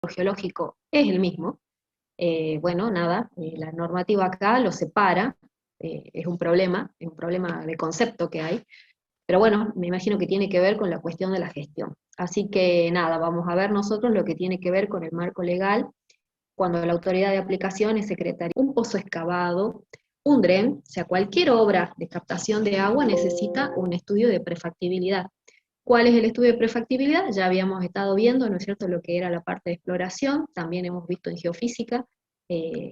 geológico es el mismo. Bueno, nada, la normativa acá lo separa, es un problema de concepto que hay, pero bueno, me imagino que tiene que ver con la cuestión de la gestión. Así que nada, vamos a ver nosotros lo que tiene que ver con el marco legal, cuando la autoridad de aplicación es secretaría. Un pozo excavado, un DREN, o sea, cualquier obra de captación de agua necesita un estudio de prefactibilidad. ¿Cuál es el estudio de prefactibilidad? Ya habíamos estado viendo, ¿no es cierto?, lo que era la parte de exploración, también hemos visto en geofísica,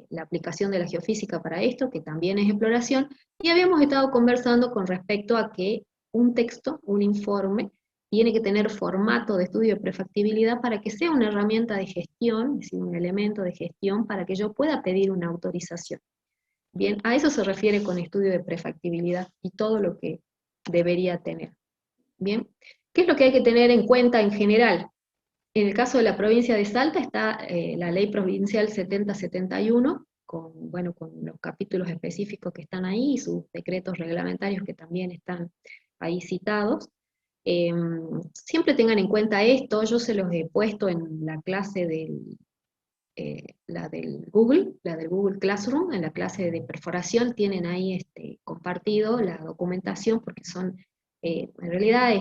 la aplicación de la geofísica para esto, que también es exploración, y habíamos estado conversando con respecto a que un texto, un informe, tiene que tener formato de estudio de prefactibilidad para que sea una herramienta de gestión, es decir, un elemento de gestión para que yo pueda pedir una autorización. Bien, a eso se refiere con estudio de prefactibilidad y todo lo que debería tener. Bien, ¿qué es lo que hay que tener en cuenta en general? En el caso de la provincia de Salta está la ley provincial 7071, bueno, con los capítulos específicos que están ahí y sus decretos reglamentarios que también están ahí citados. Siempre tengan en cuenta esto, yo se los he puesto en la clase la del Google Classroom, en la clase de perforación, tienen ahí compartido la documentación, porque son, en realidad,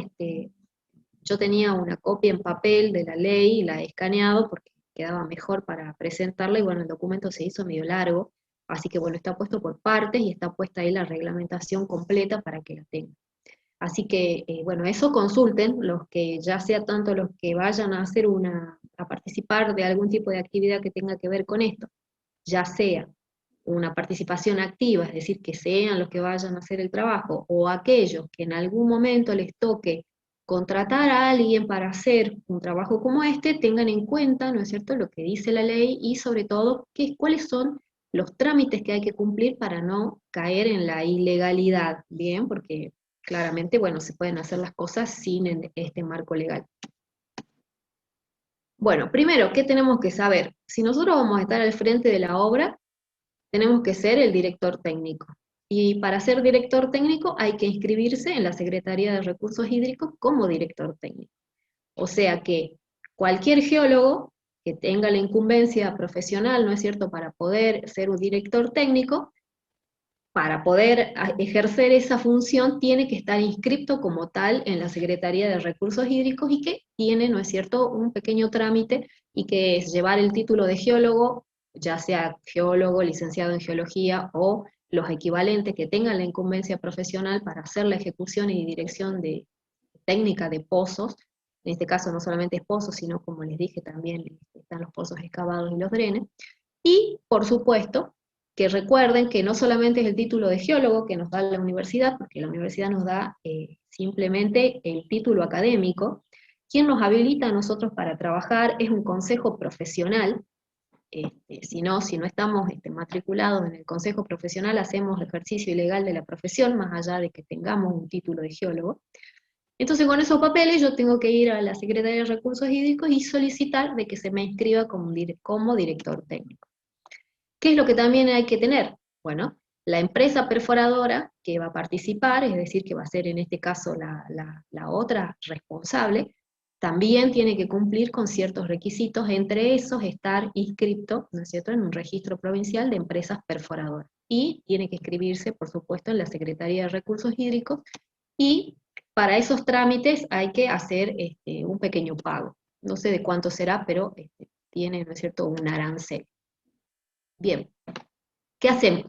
yo tenía una copia en papel de la ley y la he escaneado porque quedaba mejor para presentarla, y bueno, el documento se hizo medio largo, así que bueno, está puesto por partes y está puesta ahí la reglamentación completa para que la tengan. Así que, bueno, eso consulten, los que ya sea tanto los que vayan a hacer a participar de algún tipo de actividad que tenga que ver con esto, ya sea una participación activa, es decir, que sean los que vayan a hacer el trabajo, o aquellos que en algún momento les toque contratar a alguien para hacer un trabajo como este, tengan en cuenta, ¿no es cierto?, lo que dice la ley y sobre todo cuáles son los trámites que hay que cumplir para no caer en la ilegalidad, ¿bien? Porque claramente, bueno, se pueden hacer las cosas sin este marco legal. Bueno, primero, ¿qué tenemos que saber? Si nosotros vamos a estar al frente de la obra, tenemos que ser el director técnico. Y para ser director técnico hay que inscribirse en la Secretaría de Recursos Hídricos como director técnico. O sea que cualquier geólogo que tenga la incumbencia profesional, ¿no es cierto?, para poder ser un director técnico, para poder ejercer esa función tiene que estar inscrito como tal en la Secretaría de Recursos Hídricos y que tiene, ¿no es cierto?, un pequeño trámite y que es llevar el título de geólogo, ya sea geólogo, licenciado en geología o los equivalentes que tengan la incumbencia profesional para hacer la ejecución y dirección de técnica de pozos. En este caso no solamente es pozos, sino como les dije también están los pozos excavados y los drenes. Y, por supuesto, que recuerden que no solamente es el título de geólogo que nos da la universidad, porque la universidad nos da simplemente el título académico. Quien nos habilita a nosotros para trabajar es un consejo profesional. Si no estamos matriculados en el consejo profesional, hacemos ejercicio ilegal de la profesión, más allá de que tengamos un título de geólogo. Entonces, con esos papeles yo tengo que ir a la Secretaría de Recursos Hídricos y solicitar de que se me inscriba como director técnico. ¿Qué es lo que también hay que tener? Bueno, la empresa perforadora que va a participar, es decir, que va a ser en este caso la otra responsable, también tiene que cumplir con ciertos requisitos, entre esos estar inscrito, ¿no es cierto?, en un registro provincial de empresas perforadoras. Y tiene que inscribirse, por supuesto, en la Secretaría de Recursos Hídricos, y para esos trámites hay que hacer un pequeño pago. No sé de cuánto será, pero tiene, ¿no es cierto?, un arancel. Bien, ¿qué hacemos?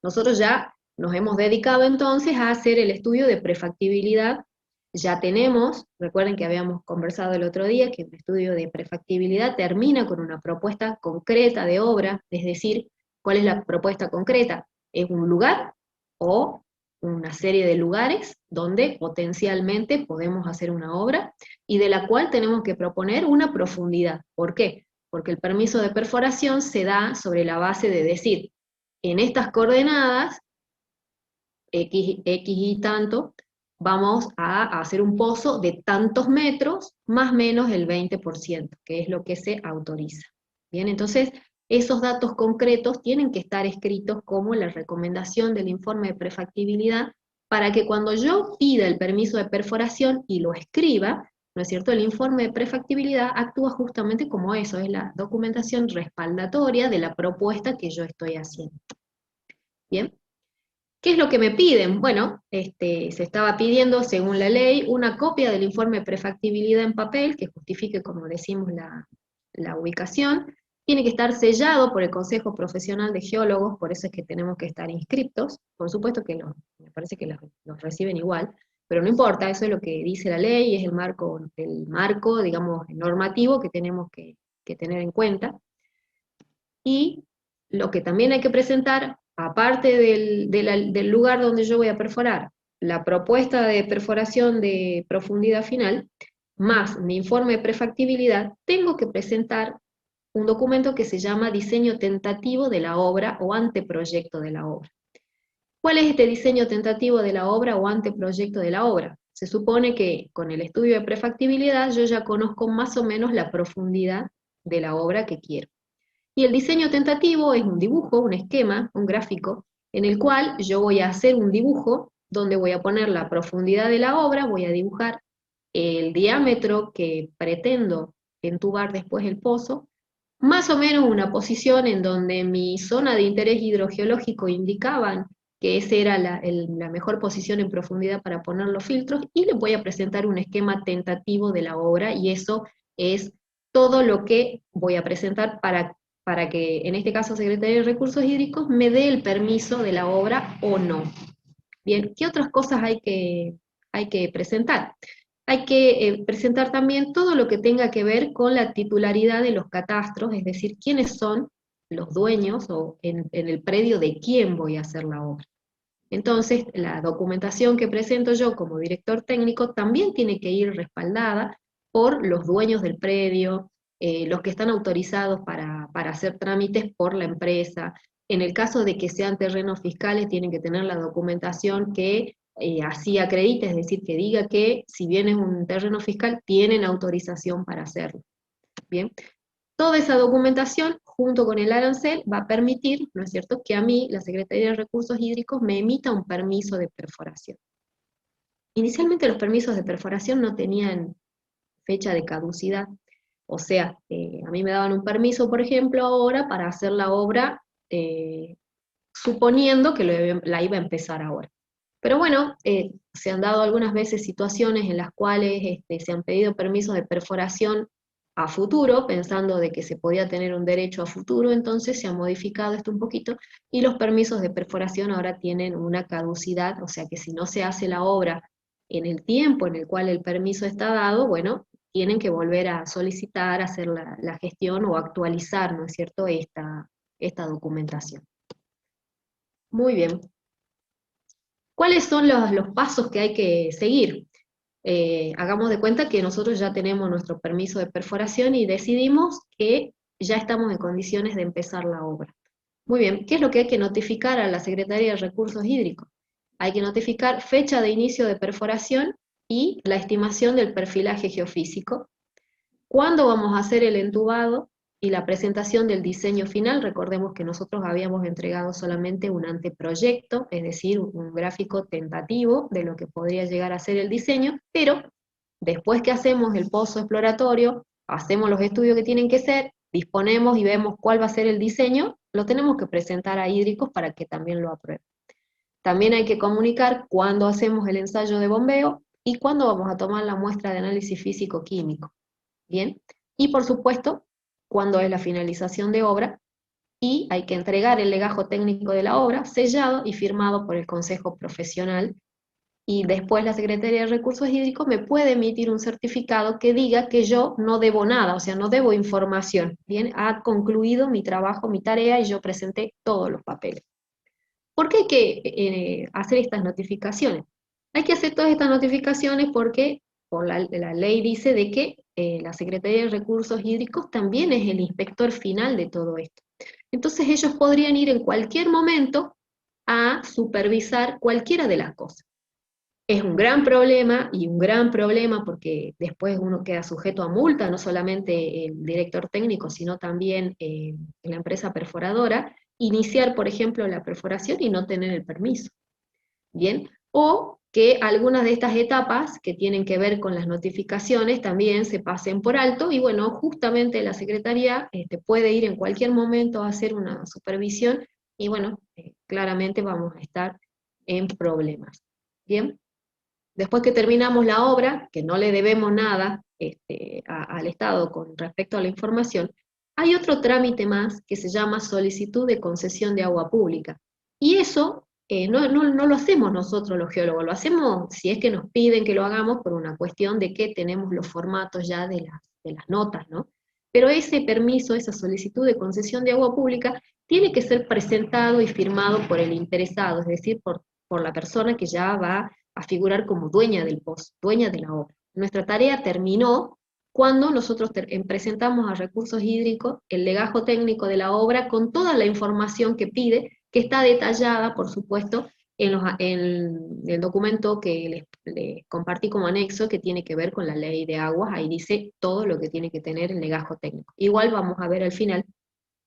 Nosotros ya nos hemos dedicado entonces a hacer el estudio de prefactibilidad. Ya tenemos, recuerden que habíamos conversado el otro día, que el estudio de prefactibilidad termina con una propuesta concreta de obra, es decir, ¿cuál es la propuesta concreta? Es un lugar o una serie de lugares donde potencialmente podemos hacer una obra y de la cual tenemos que proponer una profundidad. ¿Por qué? Porque el permiso de perforación se da sobre la base de decir, en estas coordenadas, X y tanto, vamos a hacer un pozo de tantos metros, más o menos el 20%, que es lo que se autoriza. Bien, entonces, esos datos concretos tienen que estar escritos como la recomendación del informe de prefactibilidad, para que cuando yo pida el permiso de perforación y lo escriba, ¿no es cierto? El informe de prefactibilidad actúa justamente como eso, es la documentación respaldatoria de la propuesta que yo estoy haciendo. ¿Bien? ¿Qué es lo que me piden? Bueno, se estaba pidiendo, según la ley, una copia del informe de prefactibilidad en papel, que justifique, como decimos, la ubicación. Tiene que estar sellado por el Consejo Profesional de Geólogos, por eso es que tenemos que estar inscriptos. Por supuesto que me parece que los reciben igual, pero no importa, eso es lo que dice la ley, es el marco, digamos, normativo que tenemos que tener en cuenta. Y lo que también hay que presentar, aparte del lugar donde yo voy a perforar, la propuesta de perforación de profundidad final, más mi informe de prefactibilidad, tengo que presentar un documento que se llama diseño tentativo de la obra o anteproyecto de la obra. ¿Cuál es este diseño tentativo de la obra o anteproyecto de la obra? Se supone que con el estudio de prefactibilidad yo ya conozco más o menos la profundidad de la obra que quiero. Y el diseño tentativo es un dibujo, un esquema, un gráfico, en el cual yo voy a hacer un dibujo donde voy a poner la profundidad de la obra, voy a dibujar el diámetro que pretendo entubar después el pozo, más o menos una posición en donde mi zona de interés hidrogeológico indicaban que esa era la mejor posición en profundidad para poner los filtros, y les voy a presentar un esquema tentativo de la obra, y eso es todo lo que voy a presentar para que, en este caso, Secretaría de Recursos Hídricos me dé el permiso de la obra o no. Bien, ¿qué otras cosas hay que presentar? Hay que presentar también todo lo que tenga que ver con la titularidad de los catastros, es decir, quiénes son los dueños o en el predio de quién voy a hacer la obra. Entonces, la documentación que presento yo como director técnico también tiene que ir respaldada por los dueños del predio, los que están autorizados para hacer trámites por la empresa. En el caso de que sean terrenos fiscales, tienen que tener la documentación que así acredite, es decir, que diga que si bien es un terreno fiscal, tienen autorización para hacerlo. Bien, toda esa documentación, junto con el arancel, va a permitir, ¿no es cierto?, que a mí, la Secretaría de Recursos Hídricos, me emita un permiso de perforación. Inicialmente los permisos de perforación no tenían fecha de caducidad, o sea, a mí me daban un permiso, por ejemplo, ahora para hacer la obra, suponiendo que la iba a empezar ahora. Pero bueno, se han dado algunas veces situaciones en las cuales se han pedido permisos de perforación a futuro, pensando de que se podía tener un derecho a futuro, entonces se ha modificado esto un poquito, y los permisos de perforación ahora tienen una caducidad, o sea que si no se hace la obra en el tiempo en el cual el permiso está dado, bueno, tienen que volver a solicitar, hacer la gestión o actualizar, ¿no es cierto?, esta documentación. Muy bien. ¿Cuáles son los pasos que hay que seguir? Hagamos de cuenta que nosotros ya tenemos nuestro permiso de perforación y decidimos que ya estamos en condiciones de empezar la obra. Muy bien, ¿qué es lo que hay que notificar a la Secretaría de Recursos Hídricos? Hay que notificar fecha de inicio de perforación y la estimación del perfilaje geofísico. ¿Cuándo vamos a hacer el entubado? Y la presentación del diseño final. Recordemos que nosotros habíamos entregado solamente un anteproyecto, es decir, un gráfico tentativo de lo que podría llegar a ser el diseño, pero después que hacemos el pozo exploratorio, hacemos los estudios que tienen que ser, disponemos y vemos cuál va a ser el diseño, lo tenemos que presentar a Hídricos para que también lo aprueben. También hay que comunicar cuándo hacemos el ensayo de bombeo y cuándo vamos a tomar la muestra de análisis físico-químico. Bien, y por supuesto, cuándo es la finalización de obra, y hay que entregar el legajo técnico de la obra, sellado y firmado por el Consejo Profesional, y después la Secretaría de Recursos Hídricos me puede emitir un certificado que diga que yo no debo nada, o sea, no debo información, bien, ha concluido mi trabajo, mi tarea, y yo presenté todos los papeles. ¿Por qué hay que hacer estas notificaciones? Hay que hacer todas estas notificaciones porque la ley dice de que la Secretaría de Recursos Hídricos también es el inspector final de todo esto. Entonces ellos podrían ir en cualquier momento a supervisar cualquiera de las cosas. Es un gran problema, y un gran problema porque después uno queda sujeto a multa, no solamente el director técnico, sino también la empresa perforadora, iniciar, por ejemplo, la perforación y no tener el permiso. Bien, o que algunas de estas etapas que tienen que ver con las notificaciones también se pasen por alto, y bueno, justamente la Secretaría puede ir en cualquier momento a hacer una supervisión, y bueno, claramente vamos a estar en problemas. Bien, después que terminamos la obra, que no le debemos nada al Estado con respecto a la información, hay otro trámite más que se llama solicitud de concesión de agua pública. Y eso no lo hacemos nosotros los geólogos, lo hacemos si es que nos piden que lo hagamos por una cuestión de que tenemos los formatos ya de las notas, ¿no? Pero ese permiso, esa solicitud de concesión de agua pública, tiene que ser presentado y firmado por el interesado, es decir, por la persona que ya va a figurar como dueña del pozo, dueña de la obra. Nuestra tarea terminó cuando nosotros presentamos a Recursos Hídricos el legajo técnico de la obra con toda la información que pide, que está detallada, por supuesto, en el documento que les compartí como anexo, que tiene que ver con la ley de aguas. Ahí dice todo lo que tiene que tener el legajo técnico. Igual vamos a ver al final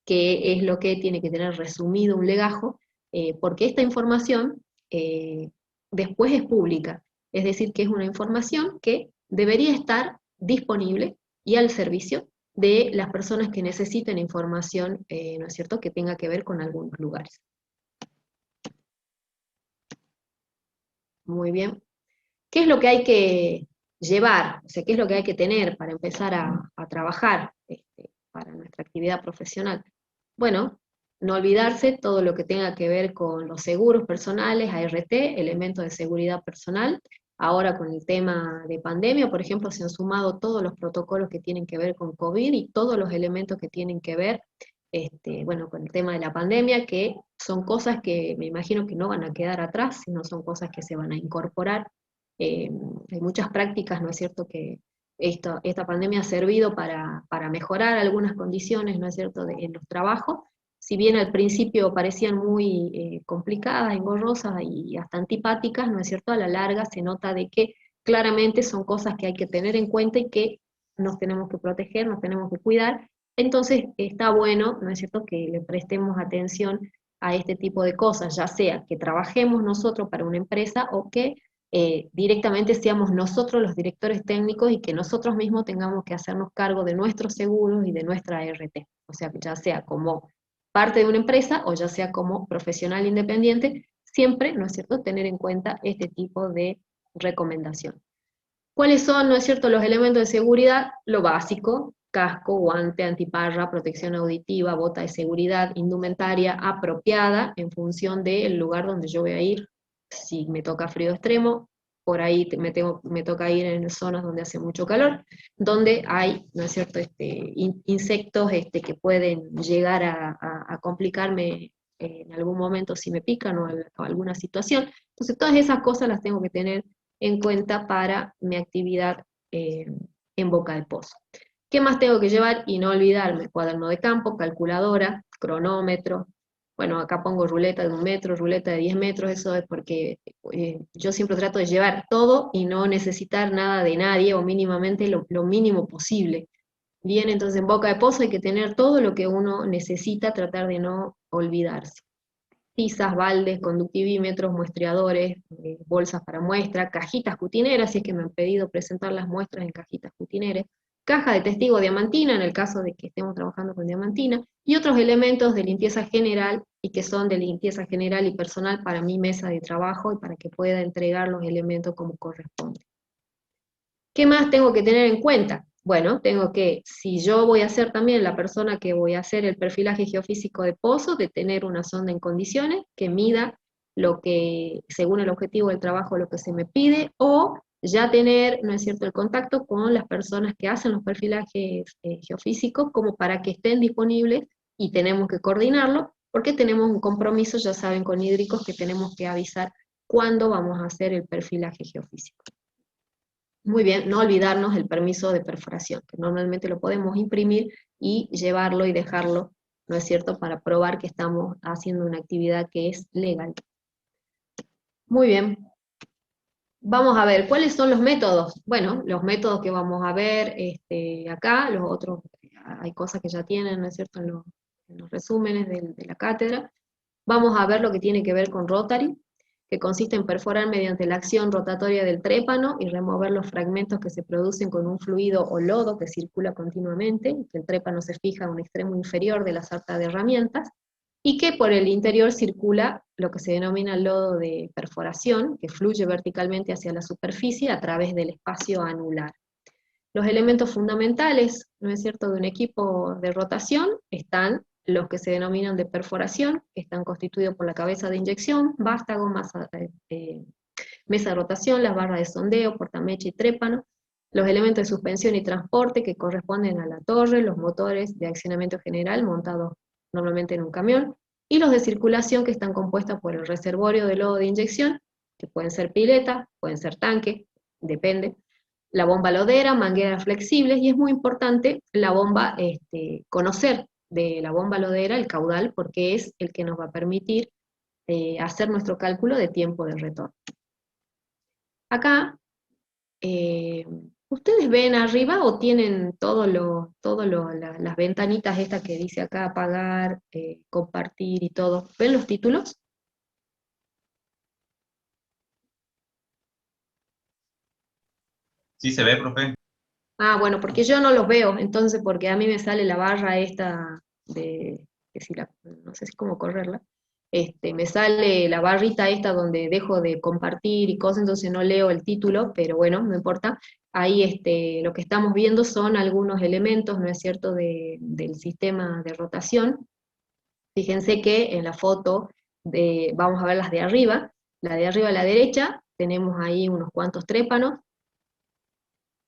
qué es lo que tiene que tener resumido un legajo, porque esta información después es pública, es decir, que es una información que debería estar disponible y al servicio de las personas que necesiten información, ¿no es cierto?, que tenga que ver con algunos lugares. Muy bien. ¿Qué es lo que hay que llevar? O sea, ¿qué es lo que hay que tener para empezar a trabajar para nuestra actividad profesional? Bueno, no olvidarse todo lo que tenga que ver con los seguros personales, ART, elementos de seguridad personal. Ahora con el tema de pandemia, por ejemplo, se han sumado todos los protocolos que tienen que ver con COVID y todos los elementos que tienen que ver, bueno, con el tema de la pandemia, que son cosas que me imagino que no van a quedar atrás, sino son cosas que se van a incorporar. Hay muchas prácticas, ¿no es cierto?, que esta pandemia ha servido para mejorar algunas condiciones, ¿no es cierto?, en los trabajos. Si bien al principio parecían muy complicadas, engorrosas y hasta antipáticas, ¿no es cierto?, a la larga se nota de que claramente son cosas que hay que tener en cuenta y que nos tenemos que proteger, nos tenemos que cuidar. Entonces está bueno, ¿no es cierto?, que le prestemos atención a este tipo de cosas, ya sea que trabajemos nosotros para una empresa o que directamente seamos nosotros los directores técnicos y que nosotros mismos tengamos que hacernos cargo de nuestros seguros y de nuestra ART. O sea, ya sea como parte de una empresa o ya sea como profesional independiente, siempre, ¿no es cierto?, tener en cuenta este tipo de recomendación. ¿Cuáles son, no es cierto, los elementos de seguridad? Lo básico: casco, guante, antiparra, protección auditiva, bota de seguridad, indumentaria apropiada en función del lugar donde yo voy a ir. Si me toca frío extremo, por ahí me toca ir en zonas donde hace mucho calor, donde hay, ¿no es cierto?, insectos que pueden llegar a complicarme en algún momento si me pican o alguna situación. Entonces todas esas cosas las tengo que tener en cuenta para mi actividad en Boca de Pozo. ¿Qué más tengo que llevar? Y no olvidarme: cuaderno de campo, calculadora, cronómetro. Bueno, acá pongo ruleta de 1 metro, ruleta de 10 metros, eso es porque yo siempre trato de llevar todo y no necesitar nada de nadie, o mínimamente lo mínimo posible. Bien, entonces en Boca de Pozo hay que tener todo lo que uno necesita, tratar de no olvidarse: tizas, baldes, conductivímetros, muestreadores, bolsas para muestra, cajitas cutineras, si es que me han pedido presentar las muestras en cajitas cutineras, caja de testigo diamantina, en el caso de que estemos trabajando con diamantina, y otros elementos de limpieza general, y que son de limpieza general y personal para mi mesa de trabajo y para que pueda entregar los elementos como corresponde. ¿Qué más tengo que tener en cuenta? Bueno, tengo que, si yo voy a ser también la persona que voy a hacer el perfilaje geofísico de pozo, de tener una sonda en condiciones que mida lo que, según el objetivo del trabajo, lo que se me pide, o ya tener, ¿no es cierto?, el contacto con las personas que hacen los perfilajes geofísicos, como para que estén disponibles, y tenemos que coordinarlo, porque tenemos un compromiso, ya saben, con hídricos, que tenemos que avisar cuándo vamos a hacer el perfilaje geofísico. Muy bien, no olvidarnos el permiso de perforación, que normalmente lo podemos imprimir y llevarlo y dejarlo, ¿no es cierto?, para probar que estamos haciendo una actividad que es legal. Muy bien. Vamos a ver, ¿cuáles son los métodos? Bueno, los métodos que vamos a ver acá, los otros, hay cosas que ya tienen, ¿no es cierto?, en los resúmenes de la cátedra. Vamos a ver lo que tiene que ver con Rotary. que consiste en perforar mediante la acción rotatoria del trépano y remover los fragmentos que se producen con un fluido o lodo que circula continuamente, que el trépano se fija a un extremo inferior de la sarta de herramientas, y que por el interior circula lo que se denomina lodo de perforación, que fluye verticalmente hacia la superficie a través del espacio anular. Los elementos fundamentales, ¿no es cierto?, de un equipo de rotación están los que se denominan de perforación, que están constituidos por la cabeza de inyección, vástago, mesa de rotación, las barras de sondeo, portamecha y trépano, los elementos de suspensión y transporte que corresponden a la torre, los motores de accionamiento general montados normalmente en un camión, y los de circulación que están compuestos por el reservorio de lodo de inyección, que pueden ser piletas, pueden ser tanques, depende, la bomba lodera, mangueras flexibles, y es muy importante la bomba, conocer de la bomba lodera el caudal, porque es el que nos va a permitir hacer nuestro cálculo de tiempo de retorno. Acá, ¿ustedes ven arriba o tienen las ventanitas estas que dice acá apagar, compartir y todo? ¿Ven los títulos? Sí se ve, profe. Ah, bueno, porque yo no los veo, entonces porque a mí me sale la barra esta de, que si la, no sé si cómo correrla, me sale la barrita esta donde dejo de compartir y cosas, entonces no leo el título, pero bueno, no importa. Ahí lo que estamos viendo son algunos elementos, ¿no es cierto?, del sistema de rotación. Fíjense que en la foto vamos a ver las de arriba, la de arriba a la derecha, tenemos ahí unos cuantos trépanos,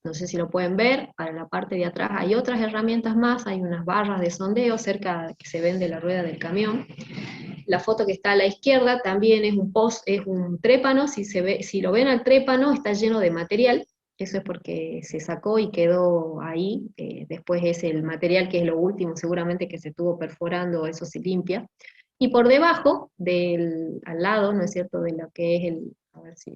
no sé si lo pueden ver, para la parte de atrás hay otras herramientas más, hay unas barras de sondeo cerca que se ven de la rueda del camión. La foto que está a la izquierda también es es un trépano, si lo ven al trépano está lleno de material, eso es porque se sacó y quedó ahí, después es el material que es lo último seguramente que se estuvo perforando, eso se limpia. Y por debajo, al lado, ¿no es cierto?, de lo que es a ver si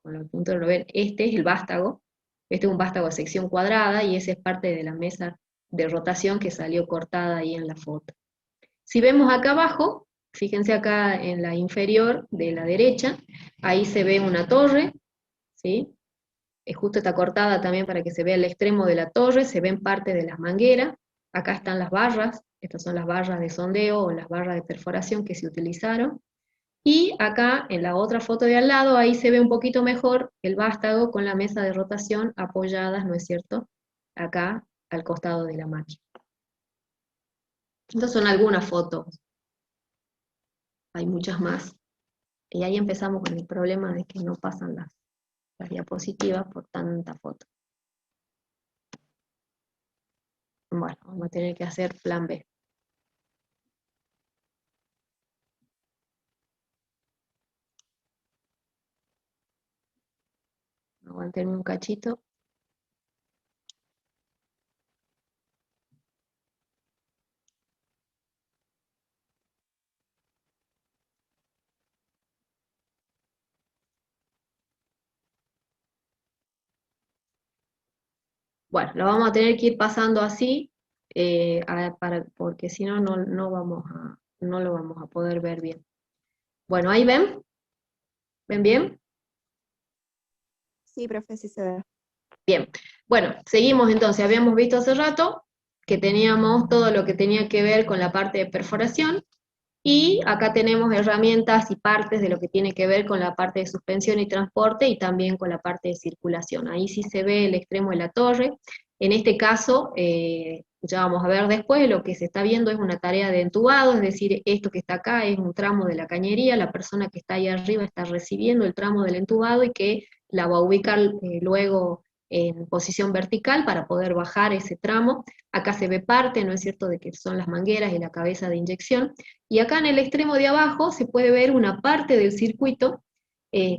con los puntos lo ven, este es el vástago, este es un vástago a sección cuadrada y esa es parte de la mesa de rotación que salió cortada ahí en la foto. Si vemos acá abajo, fíjense acá en la inferior de la derecha, ahí se ve una torre, ¿sí? Justo está cortada también para que se vea el extremo de la torre, se ven parte de las mangueras, acá están las barras, estas son las barras de sondeo o las barras de perforación que se utilizaron, y acá en la otra foto de al lado, ahí se ve un poquito mejor el vástago con la mesa de rotación apoyadas, ¿no es cierto?, acá al costado de la máquina. Estas son algunas fotos, hay muchas más. Y ahí empezamos con el problema de que no pasan las diapositivas por tanta foto. Bueno, vamos a tener que hacer plan B. Aguantenme un cachito. Bueno, lo vamos a tener que ir pasando así, porque si no, no lo vamos a poder ver bien. Bueno, ahí ven. ¿Ven bien? Sí, profe, sí se ve. Bien. Bueno, seguimos entonces. Habíamos visto hace rato que teníamos todo lo que tenía que ver con la parte de perforación, y acá tenemos herramientas y partes de lo que tiene que ver con la parte de suspensión y transporte y también con la parte de circulación. Ahí sí se ve el extremo de la torre. En este caso, ya vamos a ver después, lo que se está viendo es una tarea de entubado, es decir, esto que está acá es un tramo de la cañería, la persona que está ahí arriba está recibiendo el tramo del entubado y que la va a ubicar luego en posición vertical para poder bajar ese tramo. Acá se ve parte, ¿no es cierto?, de que son las mangueras y la cabeza de inyección, y acá en el extremo de abajo se puede ver una parte del circuito,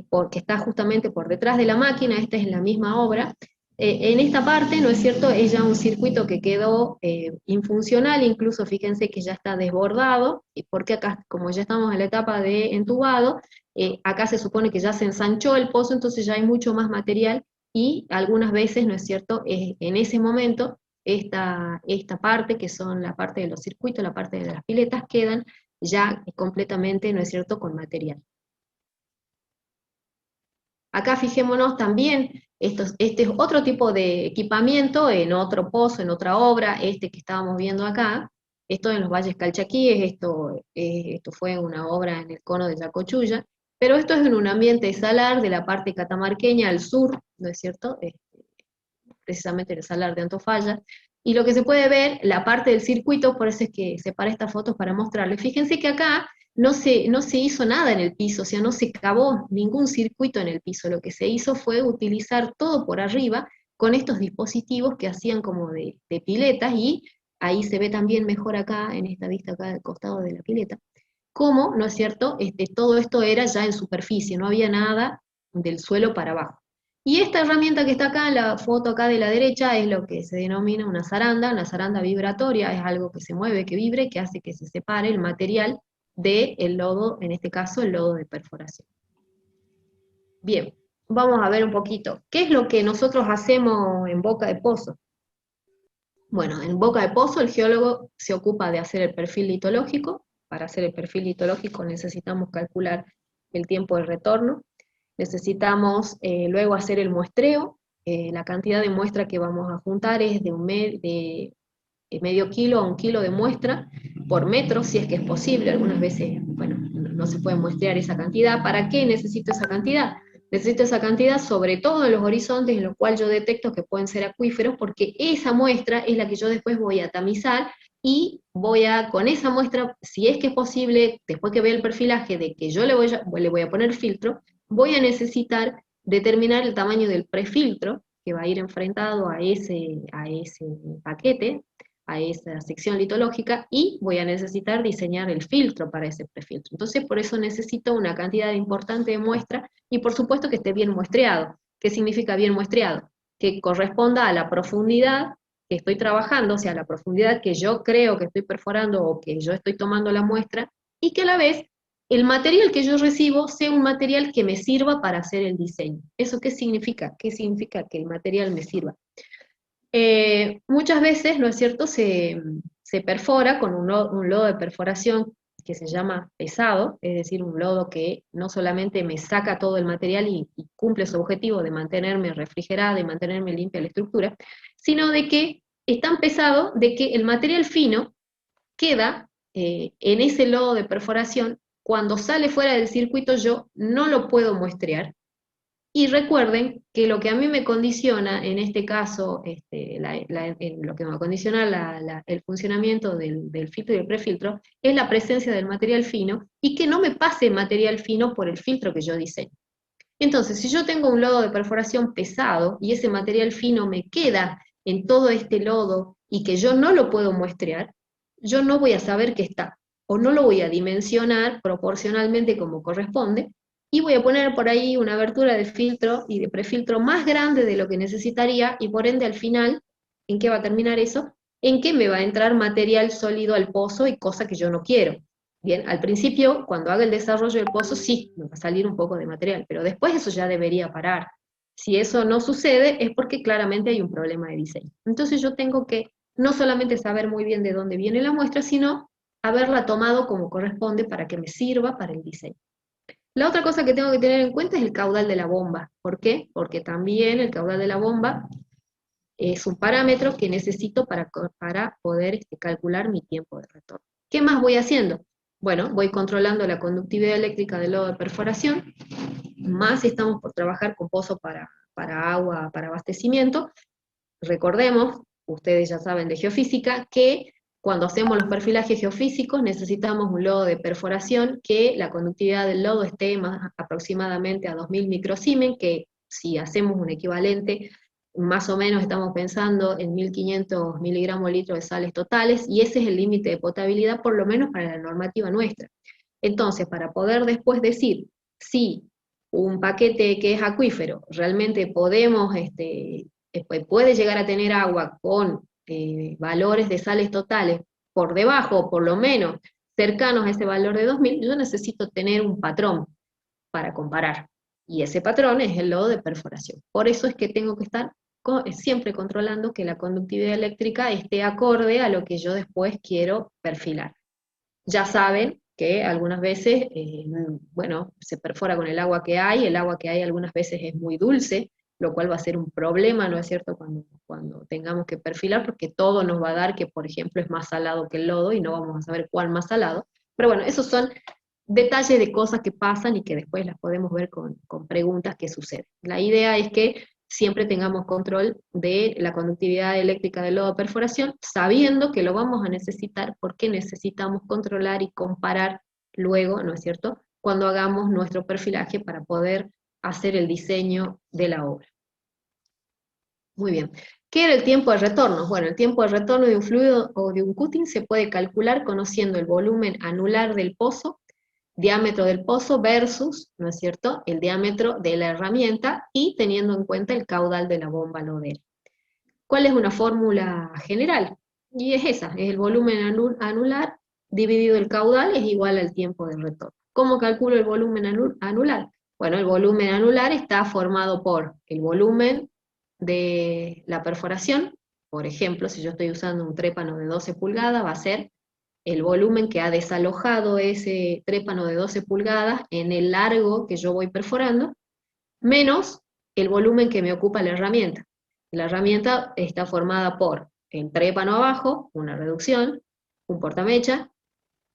porque está justamente por detrás de la máquina, esta es la misma obra. En esta parte, ¿no es cierto?, es ya un circuito que quedó infuncional, incluso fíjense que ya está desbordado, porque acá, como ya estamos en la etapa de entubado, acá se supone que ya se ensanchó el pozo, entonces ya hay mucho más material, y algunas veces, ¿no es cierto?, en ese momento, esta parte, que son la parte de los circuitos, la parte de las piletas, quedan ya completamente, ¿no es cierto?, con material. Acá fijémonos también, este es otro tipo de equipamiento en otro pozo, en otra obra, este que estábamos viendo acá, esto en los Valles Calchaquíes, esto fue una obra en el cono de Yacochulla, pero esto es en un ambiente salar de la parte catamarqueña al sur, ¿no es cierto? Precisamente el salar de Antofalla, y lo que se puede ver, la parte del circuito, por eso es que separé estas fotos para mostrarles. Fíjense que acá no se hizo nada en el piso, o sea, no se cavó ningún circuito en el piso, lo que se hizo fue utilizar todo por arriba con estos dispositivos que hacían como de piletas, y ahí se ve también mejor acá, en esta vista acá del costado de la pileta, cómo, ¿no es cierto?, todo esto era ya en superficie, no había nada del suelo para abajo. Y esta herramienta que está acá, en la foto acá de la derecha, es lo que se denomina una zaranda vibratoria, es algo que se mueve, que vibre, que hace que se separe el material del lodo, en este caso el lodo de perforación. Bien, vamos a ver un poquito, ¿qué es lo que nosotros hacemos en Boca de Pozo? Bueno, en Boca de Pozo el geólogo se ocupa de hacer el perfil litológico. Para hacer el perfil litológico necesitamos calcular el tiempo de retorno, necesitamos luego hacer el muestreo, la cantidad de muestra que vamos a juntar es de medio kilo a 1 kilo de muestra por metro, si es que es posible. Algunas veces, bueno, no se puede muestrear esa cantidad. ¿Para qué necesito esa cantidad? Necesito esa cantidad sobre todo en los horizontes en los cuales yo detecto que pueden ser acuíferos, porque esa muestra es la que yo después voy a tamizar, y con esa muestra, si es que es posible, después que vea el perfilaje de que yo le voy a poner filtro, voy a necesitar determinar el tamaño del prefiltro que va a ir enfrentado a ese paquete, a esa sección litológica, y voy a necesitar diseñar el filtro para ese prefiltro. Entonces, por eso necesito una cantidad importante de muestra, y por supuesto que esté bien muestreado. ¿Qué significa bien muestreado? Que corresponda a la profundidad que estoy trabajando, o sea, la profundidad que yo creo que estoy perforando o que yo estoy tomando la muestra, y que a la vez el material que yo recibo sea un material que me sirva para hacer el diseño. ¿Eso qué significa? ¿Qué significa que el material me sirva? Muchas veces, ¿no es cierto?, se perfora con un lodo de perforación que se llama pesado, es decir, un lodo que no solamente me saca todo el material y cumple su objetivo de mantenerme refrigerada y mantenerme limpia la estructura, sino de que es tan pesado de que el material fino queda en ese lodo de perforación. Cuando sale fuera del circuito yo no lo puedo muestrear. Y recuerden que lo que a mí me condiciona, en este caso, lo que me condiciona el funcionamiento del filtro y del prefiltro, es la presencia del material fino, y que no me pase material fino por el filtro que yo diseño. Entonces, si yo tengo un lodo de perforación pesado, y ese material fino me queda en todo este lodo, y que yo no lo puedo muestrear, yo no voy a saber que está, o no lo voy a dimensionar proporcionalmente como corresponde, y voy a poner por ahí una abertura de filtro y de prefiltro más grande de lo que necesitaría, y por ende al final, ¿en qué va a terminar eso? En que me va a entrar material sólido al pozo, y cosa que yo no quiero. Bien, al principio, cuando haga el desarrollo del pozo, sí, me va a salir un poco de material, pero después eso ya debería parar. Si eso no sucede, es porque claramente hay un problema de diseño. Entonces yo tengo que no solamente saber muy bien de dónde viene la muestra, sino haberla tomado como corresponde para que me sirva para el diseño. La otra cosa que tengo que tener en cuenta es el caudal de la bomba. ¿Por qué? Porque también el caudal de la bomba es un parámetro que necesito para poder calcular mi tiempo de retorno. ¿Qué más voy haciendo? Bueno, voy controlando la conductividad eléctrica del lodo de perforación, más si estamos por trabajar con pozo para agua, para abastecimiento. Recordemos, ustedes ya saben de geofísica, que cuando hacemos los perfilajes geofísicos necesitamos un lodo de perforación que la conductividad del lodo esté aproximadamente a 2000 microsiemens, que si hacemos un equivalente, más o menos estamos pensando en 1500 miligramos litro de sales totales, y ese es el límite de potabilidad, por lo menos para la normativa nuestra. Entonces, para poder después decir si un paquete que es acuífero realmente puede llegar a tener agua con valores de sales totales por debajo, por lo menos cercanos a ese valor de 2000, yo necesito tener un patrón para comparar. Y ese patrón es el lodo de perforación. Por eso es que tengo que estar siempre controlando que la conductividad eléctrica esté acorde a lo que yo después quiero perfilar. Ya saben que algunas veces, bueno, se perfora con el agua que hay algunas veces es muy dulce, lo cual va a ser un problema, ¿no es cierto?, cuando tengamos que perfilar, porque todo nos va a dar que, por ejemplo, es más salado que el lodo, y no vamos a saber cuál más salado. Pero bueno, esos son detalles de cosas que pasan y que después las podemos ver con preguntas que suceden. La idea es que siempre tengamos control de la conductividad eléctrica del lodo de perforación, sabiendo que lo vamos a necesitar porque necesitamos controlar y comparar luego, ¿no es cierto?, cuando hagamos nuestro perfilaje para poder hacer el diseño de la obra. Muy bien. ¿Qué era el tiempo de retorno? Bueno, el tiempo de retorno de un fluido o de un cutting se puede calcular conociendo el volumen anular del pozo, diámetro del pozo versus, ¿no es cierto?, el diámetro de la herramienta y teniendo en cuenta el caudal de la bomba lodera. ¿Cuál es una fórmula general? Y es esa, es el volumen anular dividido el caudal es igual al tiempo de retorno. ¿Cómo calculo el volumen anular? Bueno, el volumen anular está formado por el volumen de la perforación. Por ejemplo, si yo estoy usando un trépano de 12 pulgadas, va a ser el volumen que ha desalojado ese trépano de 12 pulgadas en el largo que yo voy perforando, menos el volumen que me ocupa la herramienta. La herramienta está formada por el trépano abajo, una reducción, un portamecha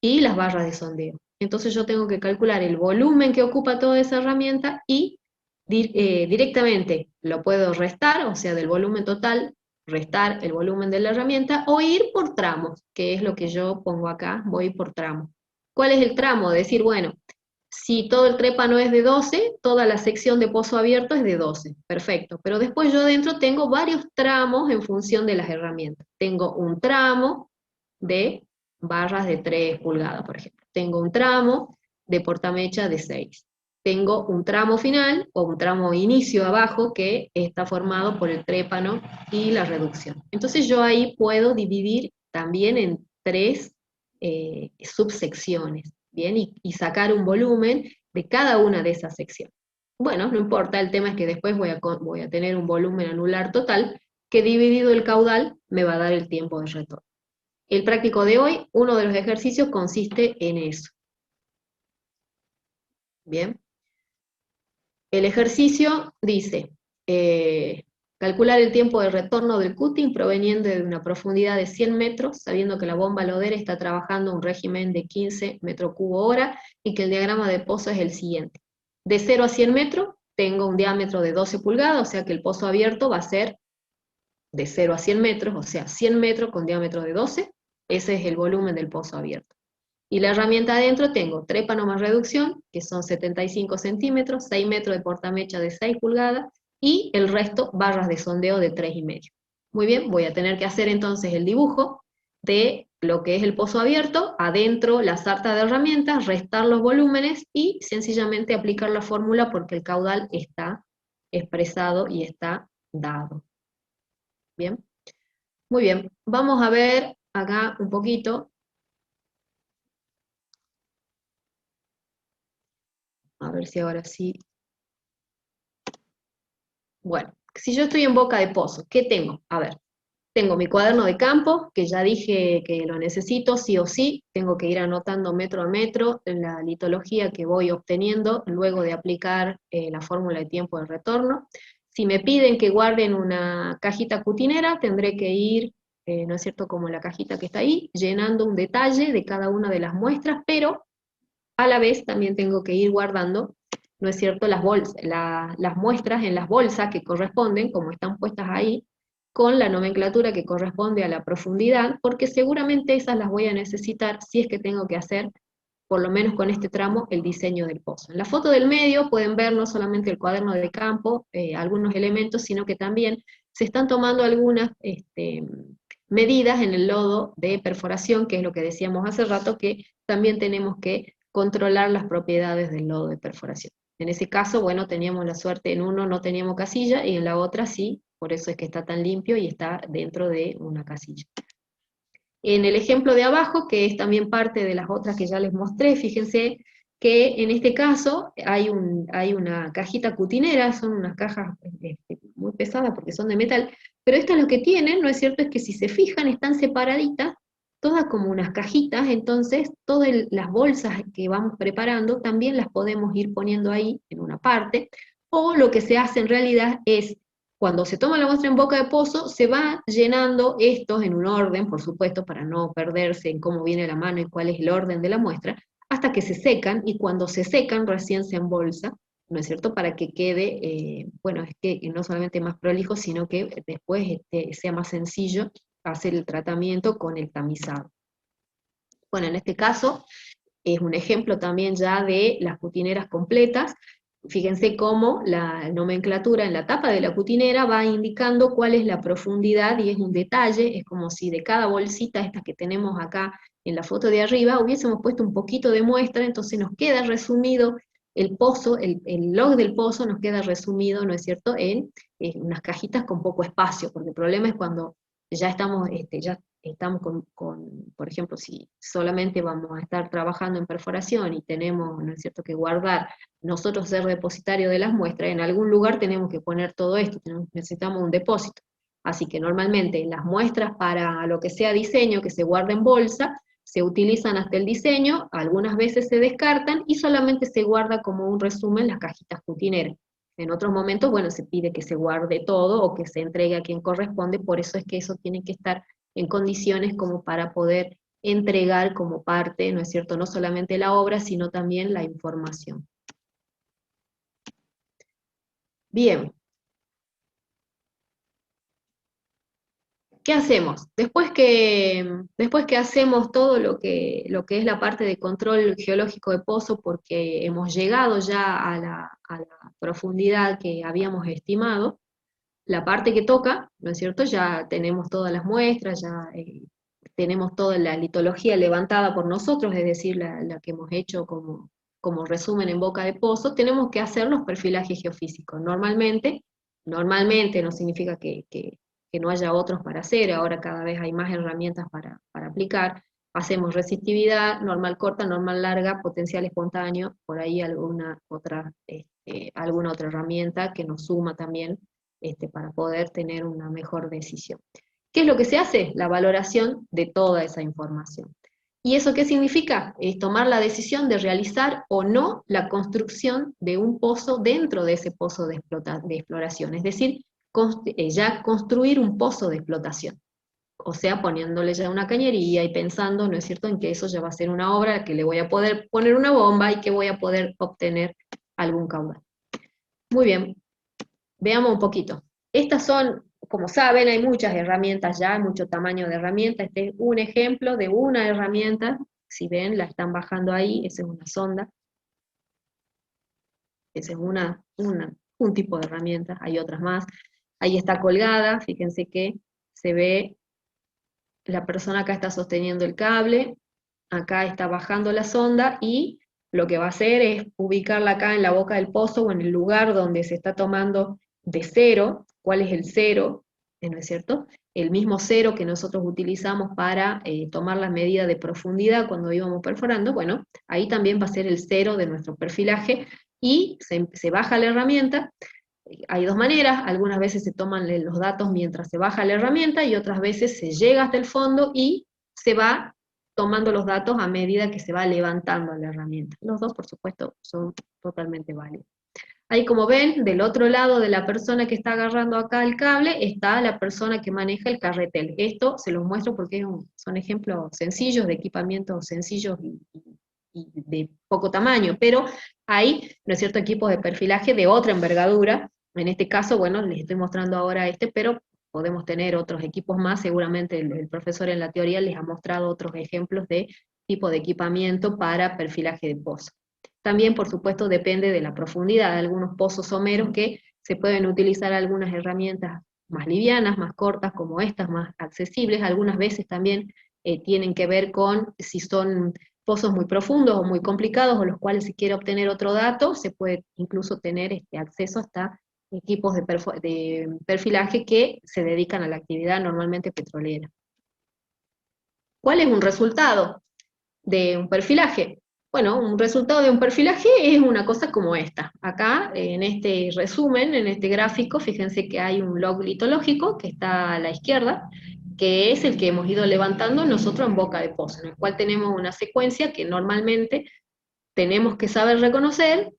y las barras de sondeo. Entonces yo tengo que calcular el volumen que ocupa toda esa herramienta y directamente lo puedo restar, o sea, del volumen total, restar el volumen de la herramienta, o ir por tramos, que es lo que yo pongo acá, voy por tramo. ¿Cuál es el tramo? Decir, bueno, si todo el trépano es de 12, toda la sección de pozo abierto es de 12, perfecto. Pero después yo dentro tengo varios tramos en función de las herramientas. Tengo un tramo de barras de 3 pulgadas, por ejemplo. Tengo un tramo de portamecha de 6. Tengo un tramo final, o un tramo inicio abajo, que está formado por el trépano y la reducción. Entonces yo ahí puedo dividir también en 3 subsecciones, ¿bien? Y sacar un volumen de cada una de esas secciones. Bueno, no importa, el tema es que después voy a tener un volumen anular total, que dividido el caudal me va a dar el tiempo de retorno. El práctico de hoy, uno de los ejercicios consiste en eso. Bien. El ejercicio dice, calcular el tiempo de retorno del cutting proveniente de una profundidad de 100 metros, sabiendo que la bomba lodera está trabajando un régimen de 15 metros cubo hora y que el diagrama de pozo es el siguiente. De 0 a 100 metros tengo un diámetro de 12 pulgadas, o sea que el pozo abierto va a ser de 0 a 100 metros, o sea 100 metros con diámetro de 12, ese es el volumen del pozo abierto. Y la herramienta adentro tengo trépano más reducción, que son 75 centímetros, 6 metros de portamecha de 6 pulgadas, y el resto barras de sondeo de 3,5. Muy bien, voy a tener que hacer entonces el dibujo de lo que es el pozo abierto, adentro la sarta de herramientas, restar los volúmenes y sencillamente aplicar la fórmula porque el caudal está expresado y está dado. Bien, muy bien, vamos a ver acá un poquito. A ver si ahora sí. Bueno, si yo estoy en boca de pozo, ¿qué tengo? A ver, tengo mi cuaderno de campo, que ya dije que lo necesito sí o sí, tengo que ir anotando metro a metro la litología que voy obteniendo luego de aplicar la fórmula de tiempo de retorno. Si me piden que guarden una cajita cutinera, tendré que ir, ¿no es cierto?, como la cajita que está ahí, llenando un detalle de cada una de las muestras, pero a la vez también tengo que ir guardando, ¿no es cierto?, las muestras en las bolsas que corresponden, como están puestas ahí, con la nomenclatura que corresponde a la profundidad, porque seguramente esas las voy a necesitar si es que tengo que hacer, por lo menos con este tramo, el diseño del pozo. En la foto del medio pueden ver no solamente el cuaderno de campo, algunos elementos, sino que también se están tomando algunas medidas en el lodo de perforación, que es lo que decíamos hace rato, que también tenemos que controlar las propiedades del lodo de perforación. En ese caso, bueno, teníamos la suerte, en uno no teníamos casilla y en la otra sí, por eso es que está tan limpio y está dentro de una casilla. En el ejemplo de abajo, que es también parte de las otras que ya les mostré, fíjense que en este caso hay una cajita cutinera, son unas cajas muy pesadas porque son de metal, pero estas lo que tienen, ¿no es cierto?, es que si se fijan están separaditas todas como unas cajitas, entonces todas las bolsas que vamos preparando también las podemos ir poniendo ahí en una parte, o lo que se hace en realidad es, cuando se toma la muestra en boca de pozo, se va llenando estos en un orden, por supuesto, para no perderse en cómo viene la mano y cuál es el orden de la muestra, hasta que se secan, y cuando se secan recién se embolsa, ¿no es cierto?, para que quede, bueno, es que no solamente más prolijo, sino que después sea más sencillo hacer el tratamiento con el tamizado. Bueno, en este caso es un ejemplo también ya de las cutineras completas. Fíjense cómo la nomenclatura en la tapa de la cutinera va indicando cuál es la profundidad, y es un detalle, es como si de cada bolsita, estas que tenemos acá en la foto de arriba, hubiésemos puesto un poquito de muestra, entonces nos queda resumido el pozo, el log del pozo nos queda resumido, ¿no es cierto?, en unas cajitas con poco espacio, porque el problema es cuando ya estamos por ejemplo, si solamente vamos a estar trabajando en perforación y tenemos, ¿no es cierto?, que guardar, nosotros ser depositario de las muestras, en algún lugar tenemos que poner todo esto, necesitamos un depósito. Así que normalmente las muestras para lo que sea diseño, que se guarda en bolsa, se utilizan hasta el diseño, algunas veces se descartan y solamente se guarda como un resumen las cajitas cutineras. En otros momentos, bueno, se pide que se guarde todo o que se entregue a quien corresponde, por eso es que eso tiene que estar en condiciones como para poder entregar como parte, ¿no es cierto?, no solamente la obra, sino también la información. Bien. ¿Qué hacemos? Después que hacemos todo lo que es la parte de control geológico de pozo, porque hemos llegado ya a la profundidad que habíamos estimado, la parte que toca, ¿no es cierto? Ya tenemos todas las muestras, ya tenemos toda la litología levantada por nosotros, es decir, la que hemos hecho como resumen en boca de pozo. Tenemos que hacer los perfilajes geofísicos. Normalmente no significa que no haya otros para hacer, ahora cada vez hay más herramientas para aplicar. Hacemos resistividad, normal corta, normal larga, potencial espontáneo, por ahí alguna otra herramienta que nos suma también para poder tener una mejor decisión. ¿Qué es lo que se hace? La valoración de toda esa información. ¿Y eso qué significa? Es tomar la decisión de realizar o no la construcción de un pozo dentro de ese pozo de exploración, es decir, ya construir un pozo de explotación. O sea, poniéndole ya una cañería y pensando, ¿no es cierto?, en que eso ya va a ser una obra, que le voy a poder poner una bomba y que voy a poder obtener algún caudal. Muy bien, veamos un poquito. Estas son, como saben, hay muchas herramientas ya, hay mucho tamaño de herramienta. Este es un ejemplo de una herramienta. Si ven, la están bajando ahí, esa es una sonda. Ese es un tipo de herramienta, hay otras más. Ahí está colgada, fíjense que se ve la persona acá está sosteniendo el cable, acá está bajando la sonda, y lo que va a hacer es ubicarla acá en la boca del pozo o en el lugar donde se está tomando de cero. ¿Cuál es el cero? ¿No es cierto? El mismo cero que nosotros utilizamos para tomar la medida de profundidad cuando íbamos perforando. Bueno, ahí también va a ser el cero de nuestro perfilaje, y se baja la herramienta. Hay dos maneras: algunas veces se toman los datos mientras se baja la herramienta, y otras veces se llega hasta el fondo y se va tomando los datos a medida que se va levantando la herramienta. Los dos, por supuesto, son totalmente válidos. Ahí, como ven, del otro lado de la persona que está agarrando acá el cable, está la persona que maneja el carretel. Esto se los muestro porque son ejemplos sencillos, de equipamientos sencillos y de poco tamaño, pero hay, ¿no es cierto?, equipos de perfilaje de otra envergadura. En este caso, bueno, les estoy mostrando ahora pero podemos tener otros equipos más. Seguramente el profesor en la teoría les ha mostrado otros ejemplos de tipo de equipamiento para perfilaje de pozo. También, por supuesto, depende de la profundidad. De algunos pozos someros que se pueden utilizar algunas herramientas más livianas, más cortas, como estas, más accesibles. Algunas veces también tienen que ver con si son pozos muy profundos o muy complicados, o los cuales se quiere obtener otro dato, se puede incluso tener acceso hasta equipos de perfilaje que se dedican a la actividad normalmente petrolera. ¿Cuál es un resultado de un perfilaje? Bueno, un resultado de un perfilaje es una cosa como esta. Acá, en este resumen, en este gráfico, fíjense que hay un log litológico que está a la izquierda, que es el que hemos ido levantando nosotros en boca de pozo, en el cual tenemos una secuencia que normalmente tenemos que saber reconocer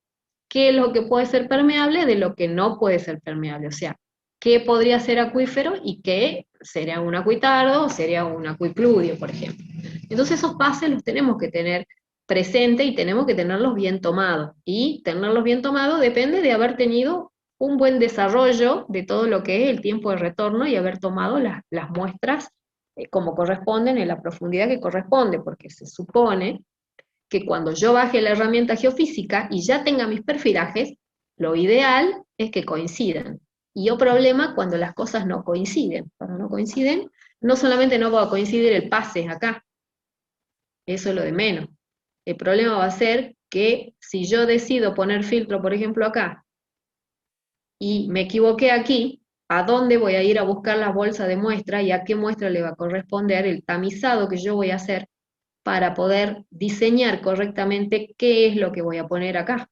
qué es lo que puede ser permeable de lo que no puede ser permeable, o sea, qué podría ser acuífero y qué sería un acuitardo o sería un acuicludio, por ejemplo. Entonces esos pases los tenemos que tener presente y tenemos que tenerlos bien tomados. Y tenerlos bien tomados depende de haber tenido un buen desarrollo de todo lo que es el tiempo de retorno y haber tomado las muestras como corresponden en la profundidad que corresponde, porque se supone que cuando yo baje la herramienta geofísica y ya tenga mis perfilajes, lo ideal es que coincidan. Y yo problema cuando las cosas no coinciden. Cuando no coinciden, no solamente no va a coincidir el pase acá, eso es lo de menos. El problema va a ser que si yo decido poner filtro, por ejemplo, acá, y me equivoqué aquí, ¿a dónde voy a ir a buscar la bolsa de muestra y a qué muestra le va a corresponder el tamizado que yo voy a hacer para poder diseñar correctamente qué es lo que voy a poner acá?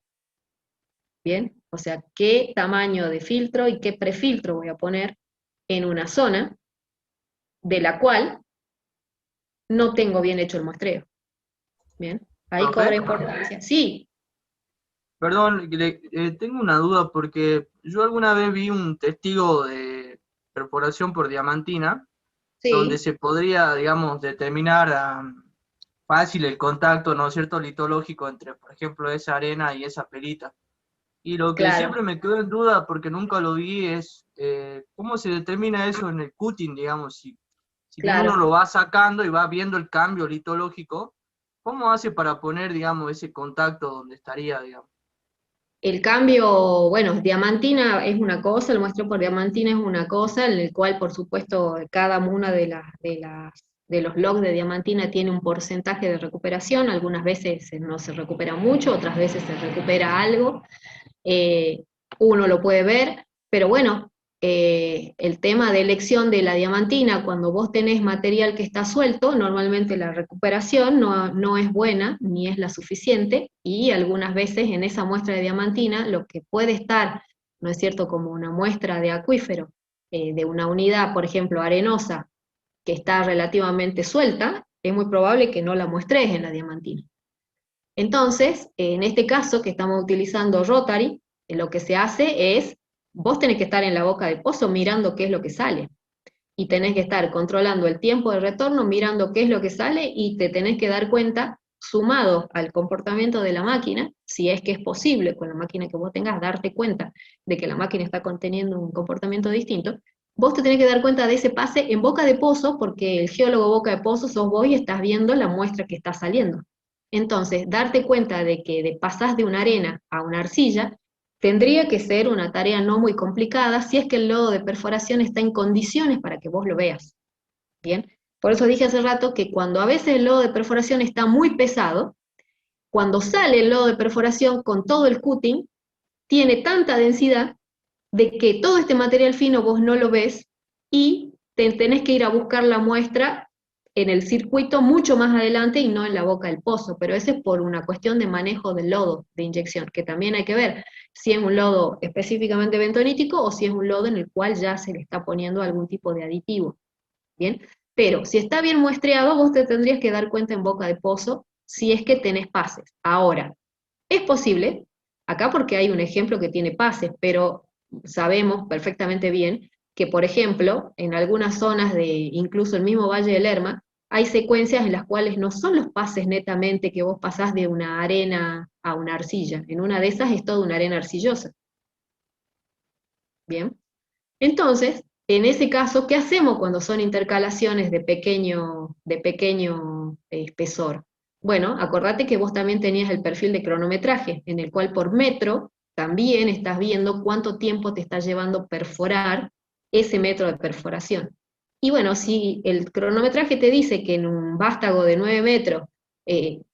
¿Bien? O sea, qué tamaño de filtro y qué prefiltro voy a poner en una zona de la cual no tengo bien hecho el muestreo. ¿Bien? Ahí cobra ¿Profe? importancia. Sí, Perdón, tengo una duda porque yo alguna vez vi un testigo de perforación por diamantina donde sí, se podría, digamos, determinar fácil el contacto, ¿no es cierto?, litológico entre, por ejemplo, esa arena y esa perita. Y lo que claro, siempre me quedó en duda, porque nunca lo vi, es cómo se determina eso en el cutting, digamos, si bien uno claro. lo va sacando y va viendo el cambio litológico, ¿cómo hace para poner, digamos, ese contacto donde estaría, digamos? El cambio, bueno, diamantina es una cosa, el muestreo por diamantina es una cosa, en el cual, por supuesto, cada una de los logs de diamantina tiene un porcentaje de recuperación, algunas veces no se recupera mucho, otras veces se recupera algo, eh, uno lo puede ver, pero bueno, el tema de elección de la diamantina, cuando vos tenés material que está suelto, normalmente la recuperación no es buena, ni es la suficiente, y algunas veces en esa muestra de diamantina, lo que puede estar, ¿no es cierto?, como una muestra de acuífero, de una unidad, por ejemplo, arenosa, que está relativamente suelta, es muy probable que no la muestres en la diamantina. Entonces, en este caso que estamos utilizando Rotary, lo que se hace es, vos tenés que estar en la boca del pozo mirando qué es lo que sale, y tenés que estar controlando el tiempo de retorno, mirando qué es lo que sale, y te tenés que dar cuenta, sumado al comportamiento de la máquina, si es que es posible con la máquina que vos tengas, darte cuenta de que la máquina está conteniendo un comportamiento distinto, vos te tenés que dar cuenta de ese pase en boca de pozo, porque el geólogo boca de pozo sos vos y estás viendo la muestra que está saliendo. Entonces, darte cuenta de que pasás de una arena a una arcilla tendría que ser una tarea no muy complicada si es que el lodo de perforación está en condiciones para que vos lo veas. Bien, por eso dije hace rato que cuando a veces el lodo de perforación está muy pesado, cuando sale el lodo de perforación con todo el cutting, tiene tanta densidad de que todo este material fino vos no lo ves y tenés que ir a buscar la muestra en el circuito mucho más adelante y no en la boca del pozo, pero ese es por una cuestión de manejo del lodo de inyección, que también hay que ver si es un lodo específicamente bentonítico o si es un lodo en el cual ya se le está poniendo algún tipo de aditivo, ¿bien? Pero si está bien muestreado, vos te tendrías que dar cuenta en boca de pozo si es que tenés pases. Ahora, es posible, acá porque hay un ejemplo que tiene pases, pero sabemos perfectamente bien que, por ejemplo, en algunas zonas de incluso el mismo Valle del Lerma, hay secuencias en las cuales no son los pases netamente que vos pasás de una arena a una arcilla. En una de esas es toda una arena arcillosa. Bien. Entonces, en ese caso, ¿qué hacemos cuando son intercalaciones de pequeño espesor? Bueno, acordate que vos también tenías el perfil de cronometraje, en el cual por metro también estás viendo cuánto tiempo te está llevando perforar ese metro de perforación. Y bueno, si el cronometraje te dice que en un vástago de 9 metros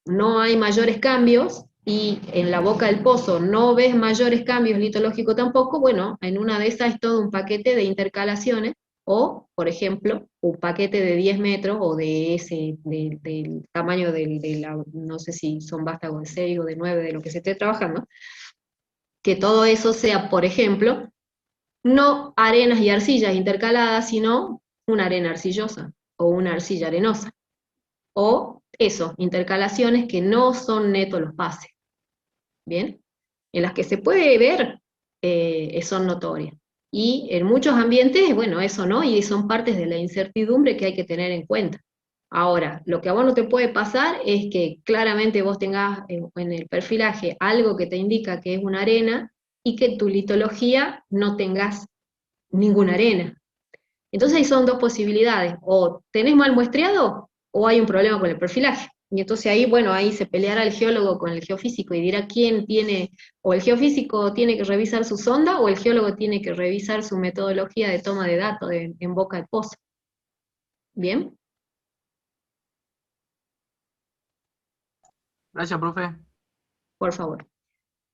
no hay mayores cambios, y en la boca del pozo no ves mayores cambios litológicos tampoco, bueno, en una de esas es todo un paquete de intercalaciones, o, por ejemplo, un paquete de 10 metros, o del tamaño no sé si son vástagos de 6 o de 9, de lo que se esté trabajando, que todo eso sea, por ejemplo, no arenas y arcillas intercaladas, sino una arena arcillosa o una arcilla arenosa. O eso, intercalaciones que no son netos los pases. ¿Bien? En las que se puede ver, son notorias. Y en muchos ambientes, bueno, eso no, y son partes de la incertidumbre que hay que tener en cuenta. Ahora, lo que a vos no te puede pasar es que claramente vos tengas en el perfilaje algo que te indica que es una arena y que tu litología no tengas ninguna arena. Entonces ahí son dos posibilidades, o tenés mal muestreado o hay un problema con el perfilaje. Y entonces ahí, bueno, ahí se peleará el geólogo con el geofísico y dirá quién tiene, o el geofísico tiene que revisar su sonda, o el geólogo tiene que revisar su metodología de toma de datos en boca de pozo. ¿Bien? Gracias, profe. Por favor.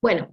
Bueno,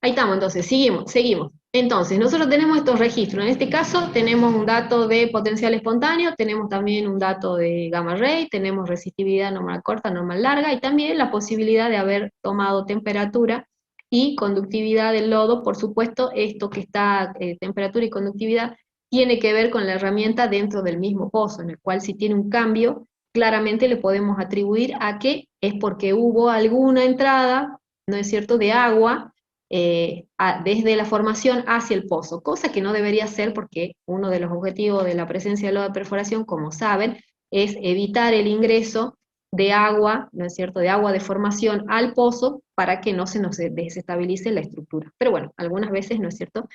ahí estamos, entonces, seguimos. Entonces, nosotros tenemos estos registros. En este caso, tenemos un dato de potencial espontáneo, tenemos también un dato de gamma ray, tenemos resistividad normal corta, normal larga, y también la posibilidad de haber tomado temperatura y conductividad del lodo. Por supuesto, esto que está, temperatura y conductividad, tiene que ver con la herramienta dentro del mismo pozo, en el cual si tiene un cambio, claramente le podemos atribuir a que es porque hubo alguna entrada, ¿no es cierto?, de agua, desde la formación hacia el pozo, cosa que no debería ser porque uno de los objetivos de la presencia de lodo de perforación, como saben, es evitar el ingreso de agua, ¿no es cierto?, de agua de formación al pozo para que no se nos desestabilice la estructura. Pero bueno, algunas veces, ¿no es cierto?,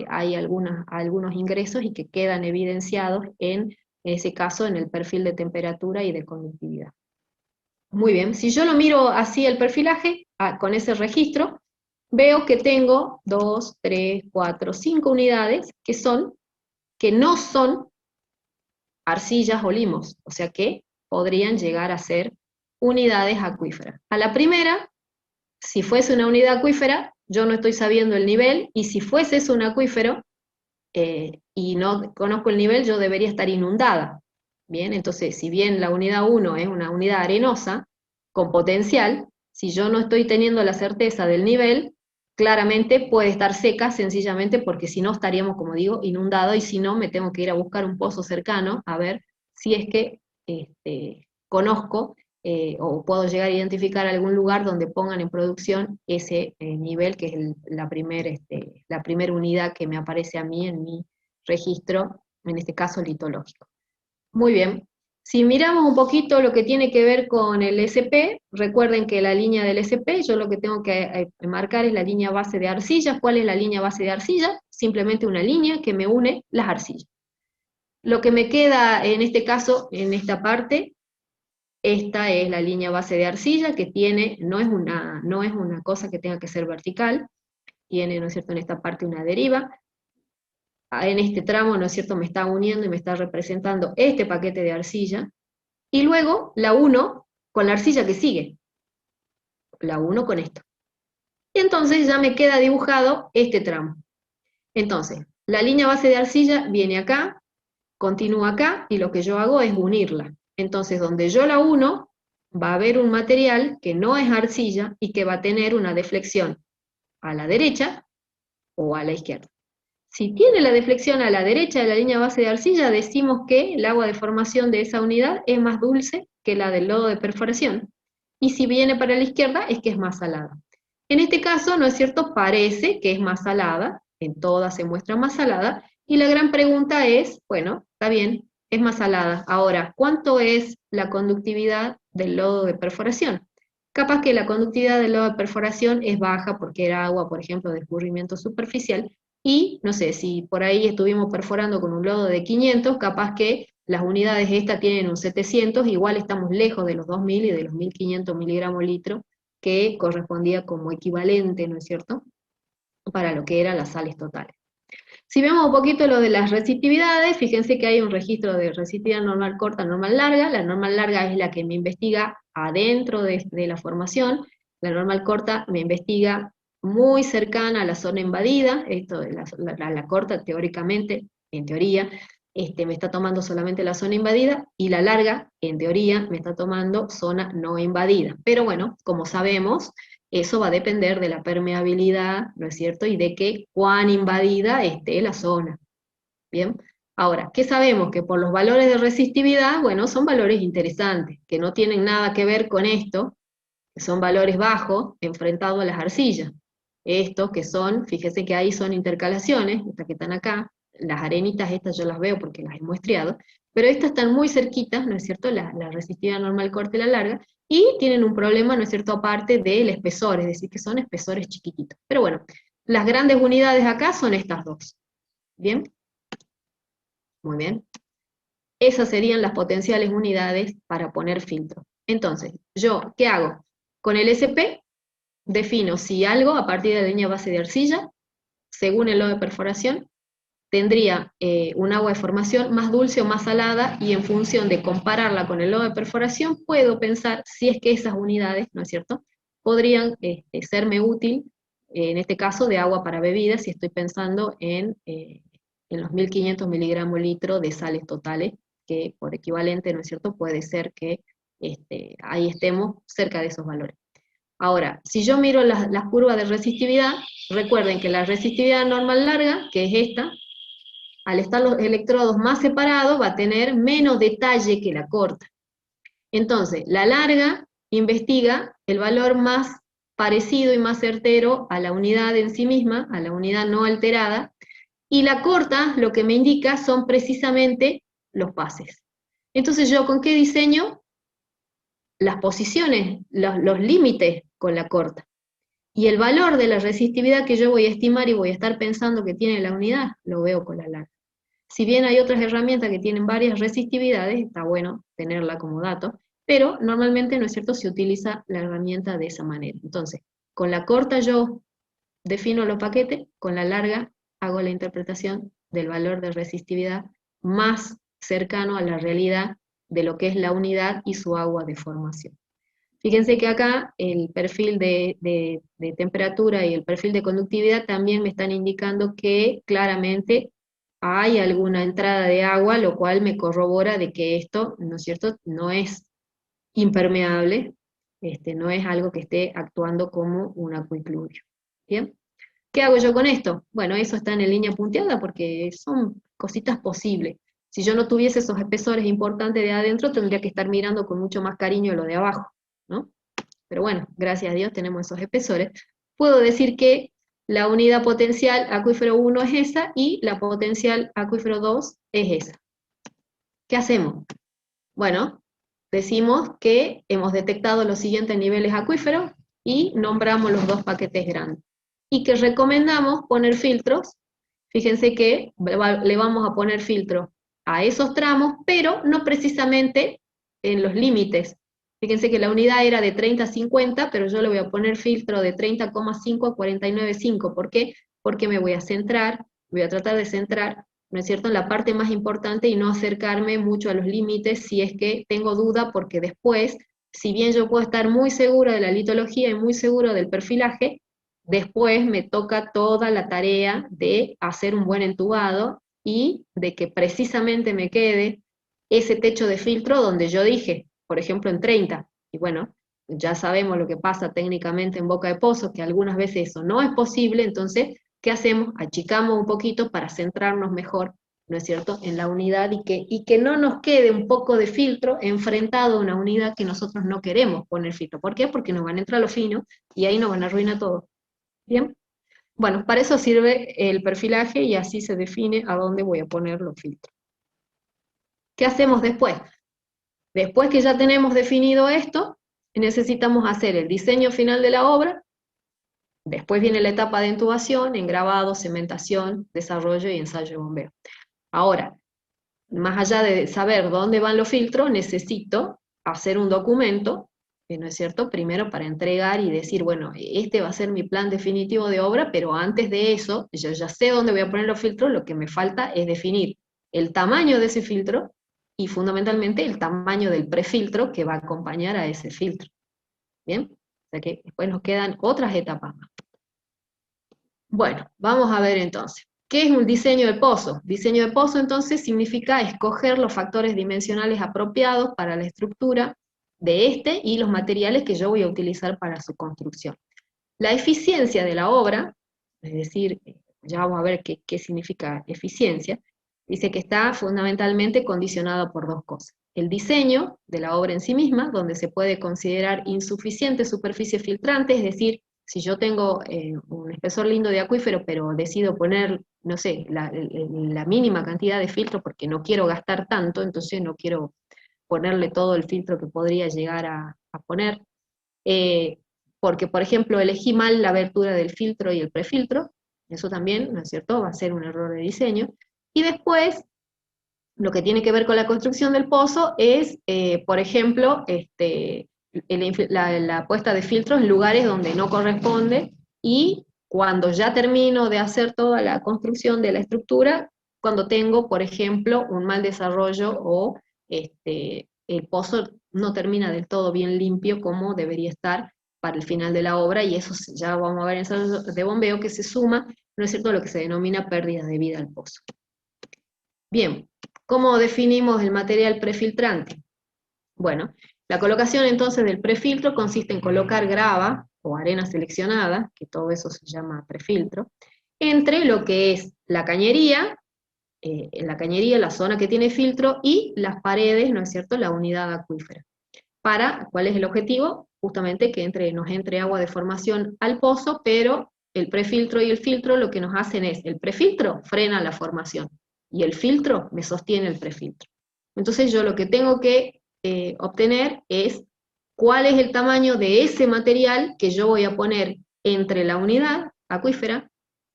hay algunos ingresos y que quedan evidenciados en ese caso en el perfil de temperatura y de conductividad. Muy bien, si yo lo miro así el perfilaje, con ese registro, veo que tengo 2, 3, 4, 5 unidades que no son arcillas o limos, o sea que podrían llegar a ser unidades acuíferas. A la primera, si fuese una unidad acuífera, yo no estoy sabiendo el nivel, y si fuese eso un acuífero, y no conozco el nivel, yo debería estar inundada. Bien, entonces, si bien la unidad 1 es una unidad arenosa, con potencial, si yo no estoy teniendo la certeza del nivel, claramente puede estar seca, sencillamente porque si no estaríamos, como digo, inundados, y si no, me tengo que ir a buscar un pozo cercano, a ver si es que conozco, o puedo llegar a identificar algún lugar donde pongan en producción ese nivel, que es la primera unidad que me aparece a mí en mi registro, en este caso litológico. Muy bien. Si miramos un poquito lo que tiene que ver con el SP, recuerden que la línea del SP, yo lo que tengo que marcar es la línea base de arcillas. ¿Cuál es la línea base de arcillas? Simplemente una línea que me une las arcillas. Lo que me queda en este caso, en esta parte, esta es la línea base de arcilla que tiene, no es una cosa que tenga que ser vertical, tiene, ¿no es cierto?, en esta parte una deriva. En este tramo, ¿no es cierto?, me está uniendo y me está representando este paquete de arcilla, y luego la uno con la arcilla que sigue, la uno con esto. Y entonces ya me queda dibujado este tramo. Entonces, la línea base de arcilla viene acá, continúa acá, y lo que yo hago es unirla. Entonces, donde yo la uno, va a haber un material que no es arcilla y que va a tener una deflexión a la derecha o a la izquierda. Si tiene la deflexión a la derecha de la línea base de arcilla, decimos que el agua de formación de esa unidad es más dulce que la del lodo de perforación. Y si viene para la izquierda, es que es más salada. En este caso, ¿no es cierto?, parece que es más salada, en todas se muestra más salada, y la gran pregunta es, bueno, está bien, es más salada. Ahora, ¿cuánto es la conductividad del lodo de perforación? Capaz que la conductividad del lodo de perforación es baja porque era agua, por ejemplo, de escurrimiento superficial, y no sé, si por ahí estuvimos perforando con un lodo de 500, capaz que las unidades estas tienen un 700, igual estamos lejos de los 2000 y de los 1500 miligramos litro, que correspondía como equivalente, ¿no es cierto?, para lo que eran las sales totales. Si vemos un poquito lo de las resistividades, fíjense que hay un registro de resistividad normal corta, normal larga. La normal larga es la que me investiga adentro de la formación, la normal corta me investiga muy cercana a la zona invadida. Esto de la corta, teóricamente, en teoría, me está tomando solamente la zona invadida, y la larga, en teoría, me está tomando zona no invadida. Pero bueno, como sabemos, eso va a depender de la permeabilidad, ¿no es cierto?, y de cuán invadida esté la zona. Bien, Ahora, ¿qué sabemos? Que por los valores de resistividad, bueno, son valores interesantes, que no tienen nada que ver con esto, que son valores bajos enfrentados a las arcillas. Estos que son, fíjese que ahí son intercalaciones, estas que están acá, las arenitas estas yo las veo porque las he muestreado, pero estas están muy cerquitas, ¿no es cierto? La resistividad normal corta y la larga, y tienen un problema, ¿no es cierto?, aparte del espesor, es decir, que son espesores chiquititos. Pero bueno, las grandes unidades acá son estas dos. ¿Bien? Muy bien. Esas serían las potenciales unidades para poner filtro. Entonces, ¿yo qué hago? Con el SP defino si algo a partir de la línea base de arcilla, según el lodo de perforación, tendría un agua de formación más dulce o más salada, y en función de compararla con el lodo de perforación, puedo pensar si es que esas unidades, ¿no es cierto?, podrían serme útil, en este caso de agua para bebidas, si estoy pensando en los 1500 miligramos litro de sales totales, que por equivalente, ¿no es cierto?, puede ser que ahí estemos cerca de esos valores. Ahora, si yo miro las curvas de resistividad, recuerden que la resistividad normal larga, que es esta, al estar los electrodos más separados, va a tener menos detalle que la corta. Entonces, la larga investiga el valor más parecido y más certero a la unidad en sí misma, a la unidad no alterada, y la corta lo que me indica son precisamente los pases. Entonces, ¿yo con qué diseño? Las posiciones, los límites con la corta. Y el valor de la resistividad que yo voy a estimar y voy a estar pensando que tiene la unidad, lo veo con la larga. Si bien hay otras herramientas que tienen varias resistividades, está bueno tenerla como dato, pero normalmente, ¿no es cierto?, se utiliza la herramienta de esa manera. Entonces, con la corta yo defino los paquetes, con la larga hago la interpretación del valor de resistividad más cercano a la realidad de lo que es la unidad y su agua de formación. Fíjense que acá el perfil de temperatura y el perfil de conductividad también me están indicando que claramente hay alguna entrada de agua, lo cual me corrobora de que esto, ¿no es cierto?, no es impermeable, no es algo que esté actuando como un acuiclubio. ¿Bien? ¿Qué hago yo con esto? Bueno, eso está en línea punteada porque son cositas posibles. Si yo no tuviese esos espesores importantes de adentro, tendría que estar mirando con mucho más cariño lo de abajo, ¿no? Pero bueno, gracias a Dios tenemos esos espesores. Puedo decir que la unidad potencial acuífero 1 es esa y la potencial acuífero 2 es esa. ¿Qué hacemos? Bueno, decimos que hemos detectado los siguientes niveles acuíferos y nombramos los dos paquetes grandes. Y que recomendamos poner filtros. Fíjense que le vamos a poner filtros a esos tramos, pero no precisamente en los límites. Fíjense que la unidad era de 30 a 50, pero yo le voy a poner filtro de 30,5 a 49,5. ¿Por qué? Porque me voy a centrar, voy a tratar de centrar, ¿no es cierto?, en la parte más importante y no acercarme mucho a los límites si es que tengo duda, porque después, si bien yo puedo estar muy segura de la litología y muy seguro del perfilaje, después me toca toda la tarea de hacer un buen entubado y de que precisamente me quede ese techo de filtro donde yo dije, por ejemplo, en 30. Y bueno, ya sabemos lo que pasa técnicamente en boca de pozo, que algunas veces eso no es posible, entonces, ¿qué hacemos? Achicamos un poquito para centrarnos mejor, ¿no es cierto?, en la unidad y que no nos quede un poco de filtro enfrentado a una unidad que nosotros no queremos poner filtro. ¿Por qué? Porque nos van a entrar los finos y ahí nos van a arruinar todo. ¿Bien? Bueno, para eso sirve el perfilaje y así se define a dónde voy a poner los filtros. ¿Qué hacemos después? Después que ya tenemos definido esto, necesitamos hacer el diseño final de la obra. Después viene la etapa de intubación, engravado, cementación, desarrollo y ensayo de bombeo. Ahora, más allá de saber dónde van los filtros, necesito hacer un documento, ¿no es cierto?, primero para entregar y decir, bueno, este va a ser mi plan definitivo de obra, pero antes de eso, yo ya sé dónde voy a poner los filtros, lo que me falta es definir el tamaño de ese filtro y fundamentalmente el tamaño del prefiltro que va a acompañar a ese filtro. ¿Bien? O sea que después nos quedan otras etapas más. Bueno, vamos a ver entonces. ¿Qué es un diseño de pozo? Diseño de pozo entonces significa escoger los factores dimensionales apropiados para la estructura de este y los materiales que yo voy a utilizar para su construcción. La eficiencia de la obra, es decir, ya vamos a ver qué significa eficiencia, Dice que está fundamentalmente condicionado por dos cosas. El diseño de la obra en sí misma, donde se puede considerar insuficiente superficie filtrante, es decir, si yo tengo un espesor lindo de acuífero, pero decido poner, no sé, la mínima cantidad de filtro porque no quiero gastar tanto, entonces no quiero ponerle todo el filtro que podría llegar a poner, porque, por ejemplo, elegí mal la abertura del filtro y el prefiltro, eso también, ¿no es cierto?, va a ser un error de diseño. Y después, lo que tiene que ver con la construcción del pozo es, por ejemplo, la puesta de filtros en lugares donde no corresponde, y cuando ya termino de hacer toda la construcción de la estructura, cuando tengo, por ejemplo, un mal desarrollo o el pozo no termina del todo bien limpio como debería estar para el final de la obra, y eso ya vamos a ver en el ensayo de bombeo que se suma, ¿no es cierto?, lo que se denomina pérdida de vida al pozo. Bien, ¿cómo definimos el material prefiltrante? Bueno, la colocación entonces del prefiltro consiste en colocar grava o arena seleccionada, que todo eso se llama prefiltro, entre lo que es la cañería, la zona que tiene filtro, y las paredes, ¿no es cierto?, la unidad acuífera. ¿Cuál es el objetivo? Justamente que nos entre agua de formación al pozo, pero el prefiltro y el filtro lo que nos hacen es, el prefiltro frena la formación, y el filtro me sostiene el prefiltro. Entonces yo lo que tengo que obtener es cuál es el tamaño de ese material que yo voy a poner entre la unidad acuífera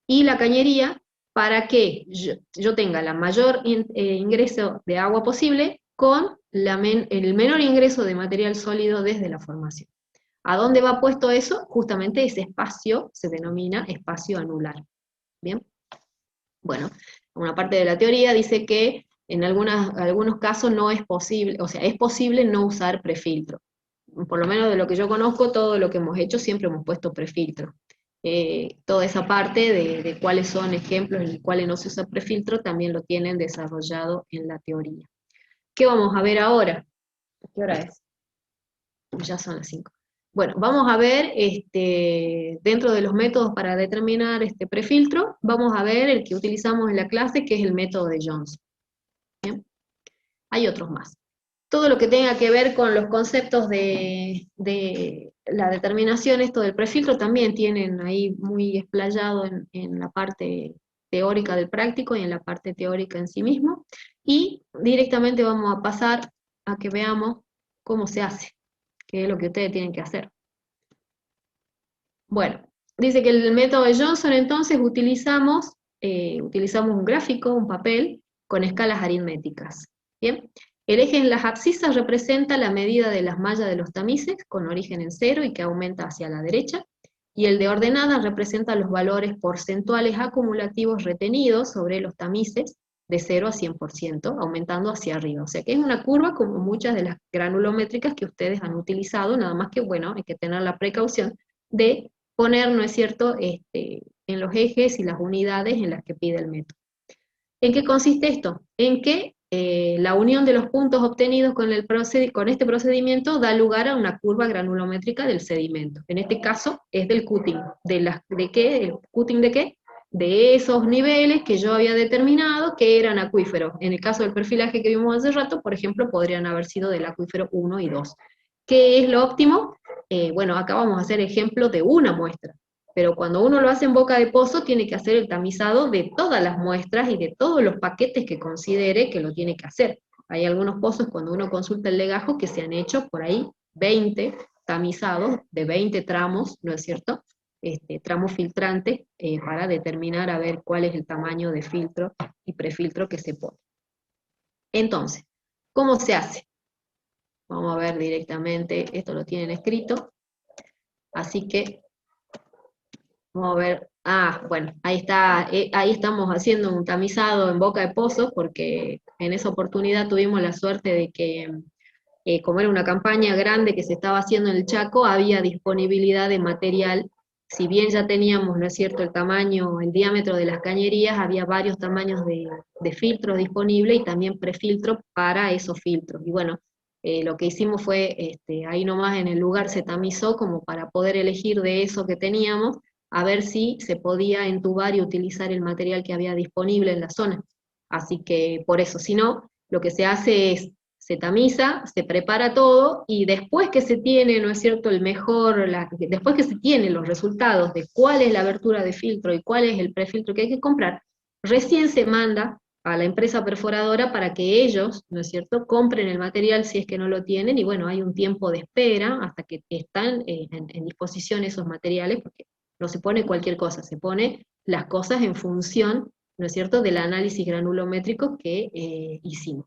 y la cañería, para que yo tenga la mayor ingreso de agua posible con el menor ingreso de material sólido desde la formación. ¿A dónde va puesto eso? Justamente ese espacio se denomina espacio anular. ¿Bien? Bueno, una parte de la teoría dice que en algunos casos no es posible, o sea, es posible no usar prefiltro. Por lo menos de lo que yo conozco, todo lo que hemos hecho siempre hemos puesto prefiltro. Toda esa parte de cuáles son ejemplos en los cuales no se usa prefiltro también lo tienen desarrollado en la teoría. ¿Qué vamos a ver ahora? ¿Qué hora es? Ya son las 5. Bueno, vamos a ver, dentro de los métodos para determinar este prefiltro, vamos a ver el que utilizamos en la clase, que es el método de Johnson. ¿Bien? Hay otros más. Todo lo que tenga que ver con los conceptos de la determinación, esto del prefiltro, también tienen ahí muy explayado en la parte teórica del práctico y en la parte teórica en sí mismo, y directamente vamos a pasar a que veamos cómo se hace, que es lo que ustedes tienen que hacer. Bueno, dice que el método de Johnson entonces utilizamos un gráfico, un papel, con escalas aritméticas. ¿Bien? El eje en las abscisas representa la medida de las mallas de los tamices, con origen en 0 y que aumenta hacia la derecha, y el de ordenadas representa los valores porcentuales acumulativos retenidos sobre los tamices de 0 a 100%, aumentando hacia arriba. O sea que es una curva como muchas de las granulométricas que ustedes han utilizado, nada más que, bueno, hay que tener la precaución de poner, ¿no es cierto?, en los ejes y las unidades en las que pide el método. ¿En qué consiste esto? En que la unión de los puntos obtenidos con este procedimiento da lugar a una curva granulométrica del sedimento. En este caso es del cutting. ¿De qué? ¿El cutting de qué? De esos niveles que yo había determinado que eran acuíferos. En el caso del perfilaje que vimos hace rato, por ejemplo, podrían haber sido del acuífero 1 y 2. ¿Qué es lo óptimo? Bueno, acá vamos a hacer ejemplo de una muestra, pero cuando uno lo hace en boca de pozo tiene que hacer el tamizado de todas las muestras y de todos los paquetes que considere que lo tiene que hacer. Hay algunos pozos, cuando uno consulta el legajo, que se han hecho por ahí 20 tamizados de 20 tramos, ¿no es cierto?, tramos filtrantes, para determinar a ver cuál es el tamaño de filtro y prefiltro que se pone. Entonces, ¿cómo se hace? Vamos a ver directamente, esto lo tienen escrito, así que vamos a ver, bueno, ahí está, ahí estamos haciendo un tamizado en boca de pozo, porque en esa oportunidad tuvimos la suerte de que, como era una campaña grande que se estaba haciendo en el Chaco, había disponibilidad de material. Si bien ya teníamos, ¿no es cierto?, el tamaño, el diámetro de las cañerías, había varios tamaños de filtros disponibles y también prefiltros para esos filtros. Y bueno, lo que hicimos fue, ahí nomás en el lugar se tamizó como para poder elegir de eso que teníamos, a ver si se podía entubar y utilizar el material que había disponible en la zona. Así que por eso, si no, lo que se hace es, se tamiza, se prepara todo, y después que se tiene, ¿no es cierto?, después que se tienen los resultados de cuál es la abertura de filtro y cuál es el prefiltro que hay que comprar, recién se manda a la empresa perforadora para que ellos, ¿no es cierto?, compren el material si es que no lo tienen, y bueno, hay un tiempo de espera hasta que están en disposición esos materiales, porque no se pone cualquier cosa, se pone las cosas en función, ¿no es cierto?, del análisis granulométrico que hicimos.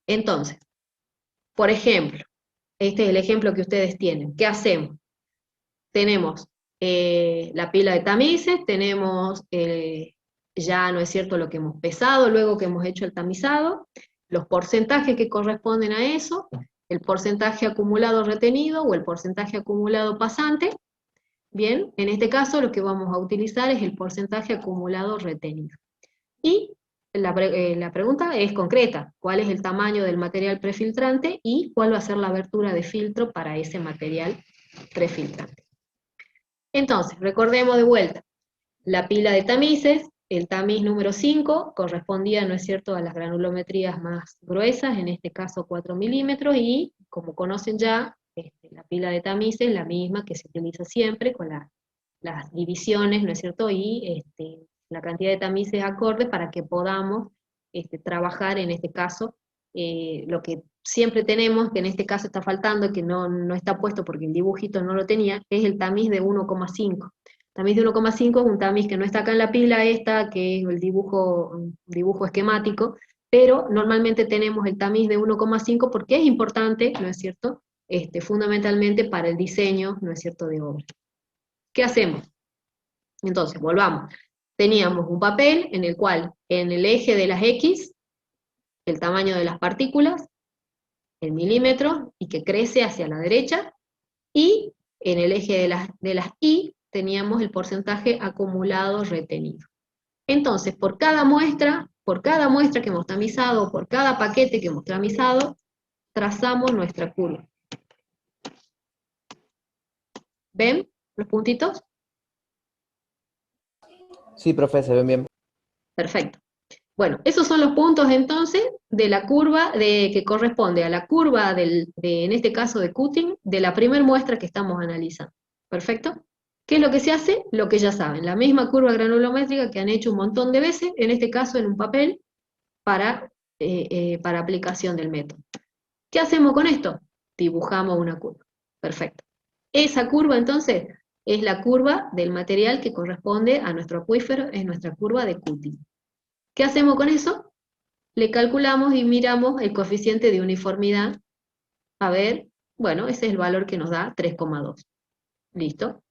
Entonces, por ejemplo, este es el ejemplo que ustedes tienen. ¿Qué hacemos? Tenemos la pila de tamices, tenemos ya, ¿no es cierto?, lo que hemos pesado luego que hemos hecho el tamizado, los porcentajes que corresponden a eso, el porcentaje acumulado retenido o el porcentaje acumulado pasante. Bien, en este caso lo que vamos a utilizar es el porcentaje acumulado retenido. Y la pregunta es concreta: ¿cuál es el tamaño del material prefiltrante y cuál va a ser la abertura de filtro para ese material prefiltrante? Entonces, recordemos de vuelta, la pila de tamices, el tamiz número 5 correspondía, ¿no es cierto?, a las granulometrías más gruesas, en este caso 4 milímetros, y como conocen ya, la pila de tamices es la misma que se utiliza siempre, con las divisiones, ¿no es cierto?, y la cantidad de tamices acorde para que podamos trabajar en este caso. Lo que siempre tenemos, que en este caso está faltando, que no está puesto porque el dibujito no lo tenía, es el tamiz de 1,5. Tamiz de 1,5 es un tamiz que no está acá en la pila esta, que es el dibujo esquemático, pero normalmente tenemos el tamiz de 1,5 porque es importante, ¿no es cierto?, fundamentalmente para el diseño, ¿no es cierto?, de obra. ¿Qué hacemos? Entonces, volvamos. Teníamos un papel en el cual, en el eje de las X, el tamaño de las partículas, el milímetro, y que crece hacia la derecha, y en el eje de las Y teníamos el porcentaje acumulado retenido. Entonces, por cada muestra que hemos tamizado, por cada paquete que hemos tamizado, trazamos nuestra curva. ¿Ven los puntitos? Sí, profe, se ven bien. Perfecto. Bueno, esos son los puntos entonces de la curva que corresponde a la curva en este caso de Cutting, de la primera muestra que estamos analizando. ¿Perfecto? ¿Qué es lo que se hace? Lo que ya saben, la misma curva granulométrica que han hecho un montón de veces, en este caso en un papel, para aplicación del método. ¿Qué hacemos con esto? Dibujamos una curva. Perfecto. Esa curva entonces es la curva del material que corresponde a nuestro acuífero, es nuestra curva de Cutting. ¿Qué hacemos con eso? Le calculamos y miramos el coeficiente de uniformidad. A ver, bueno, ese es el valor que nos da 3,2. ¿Listo?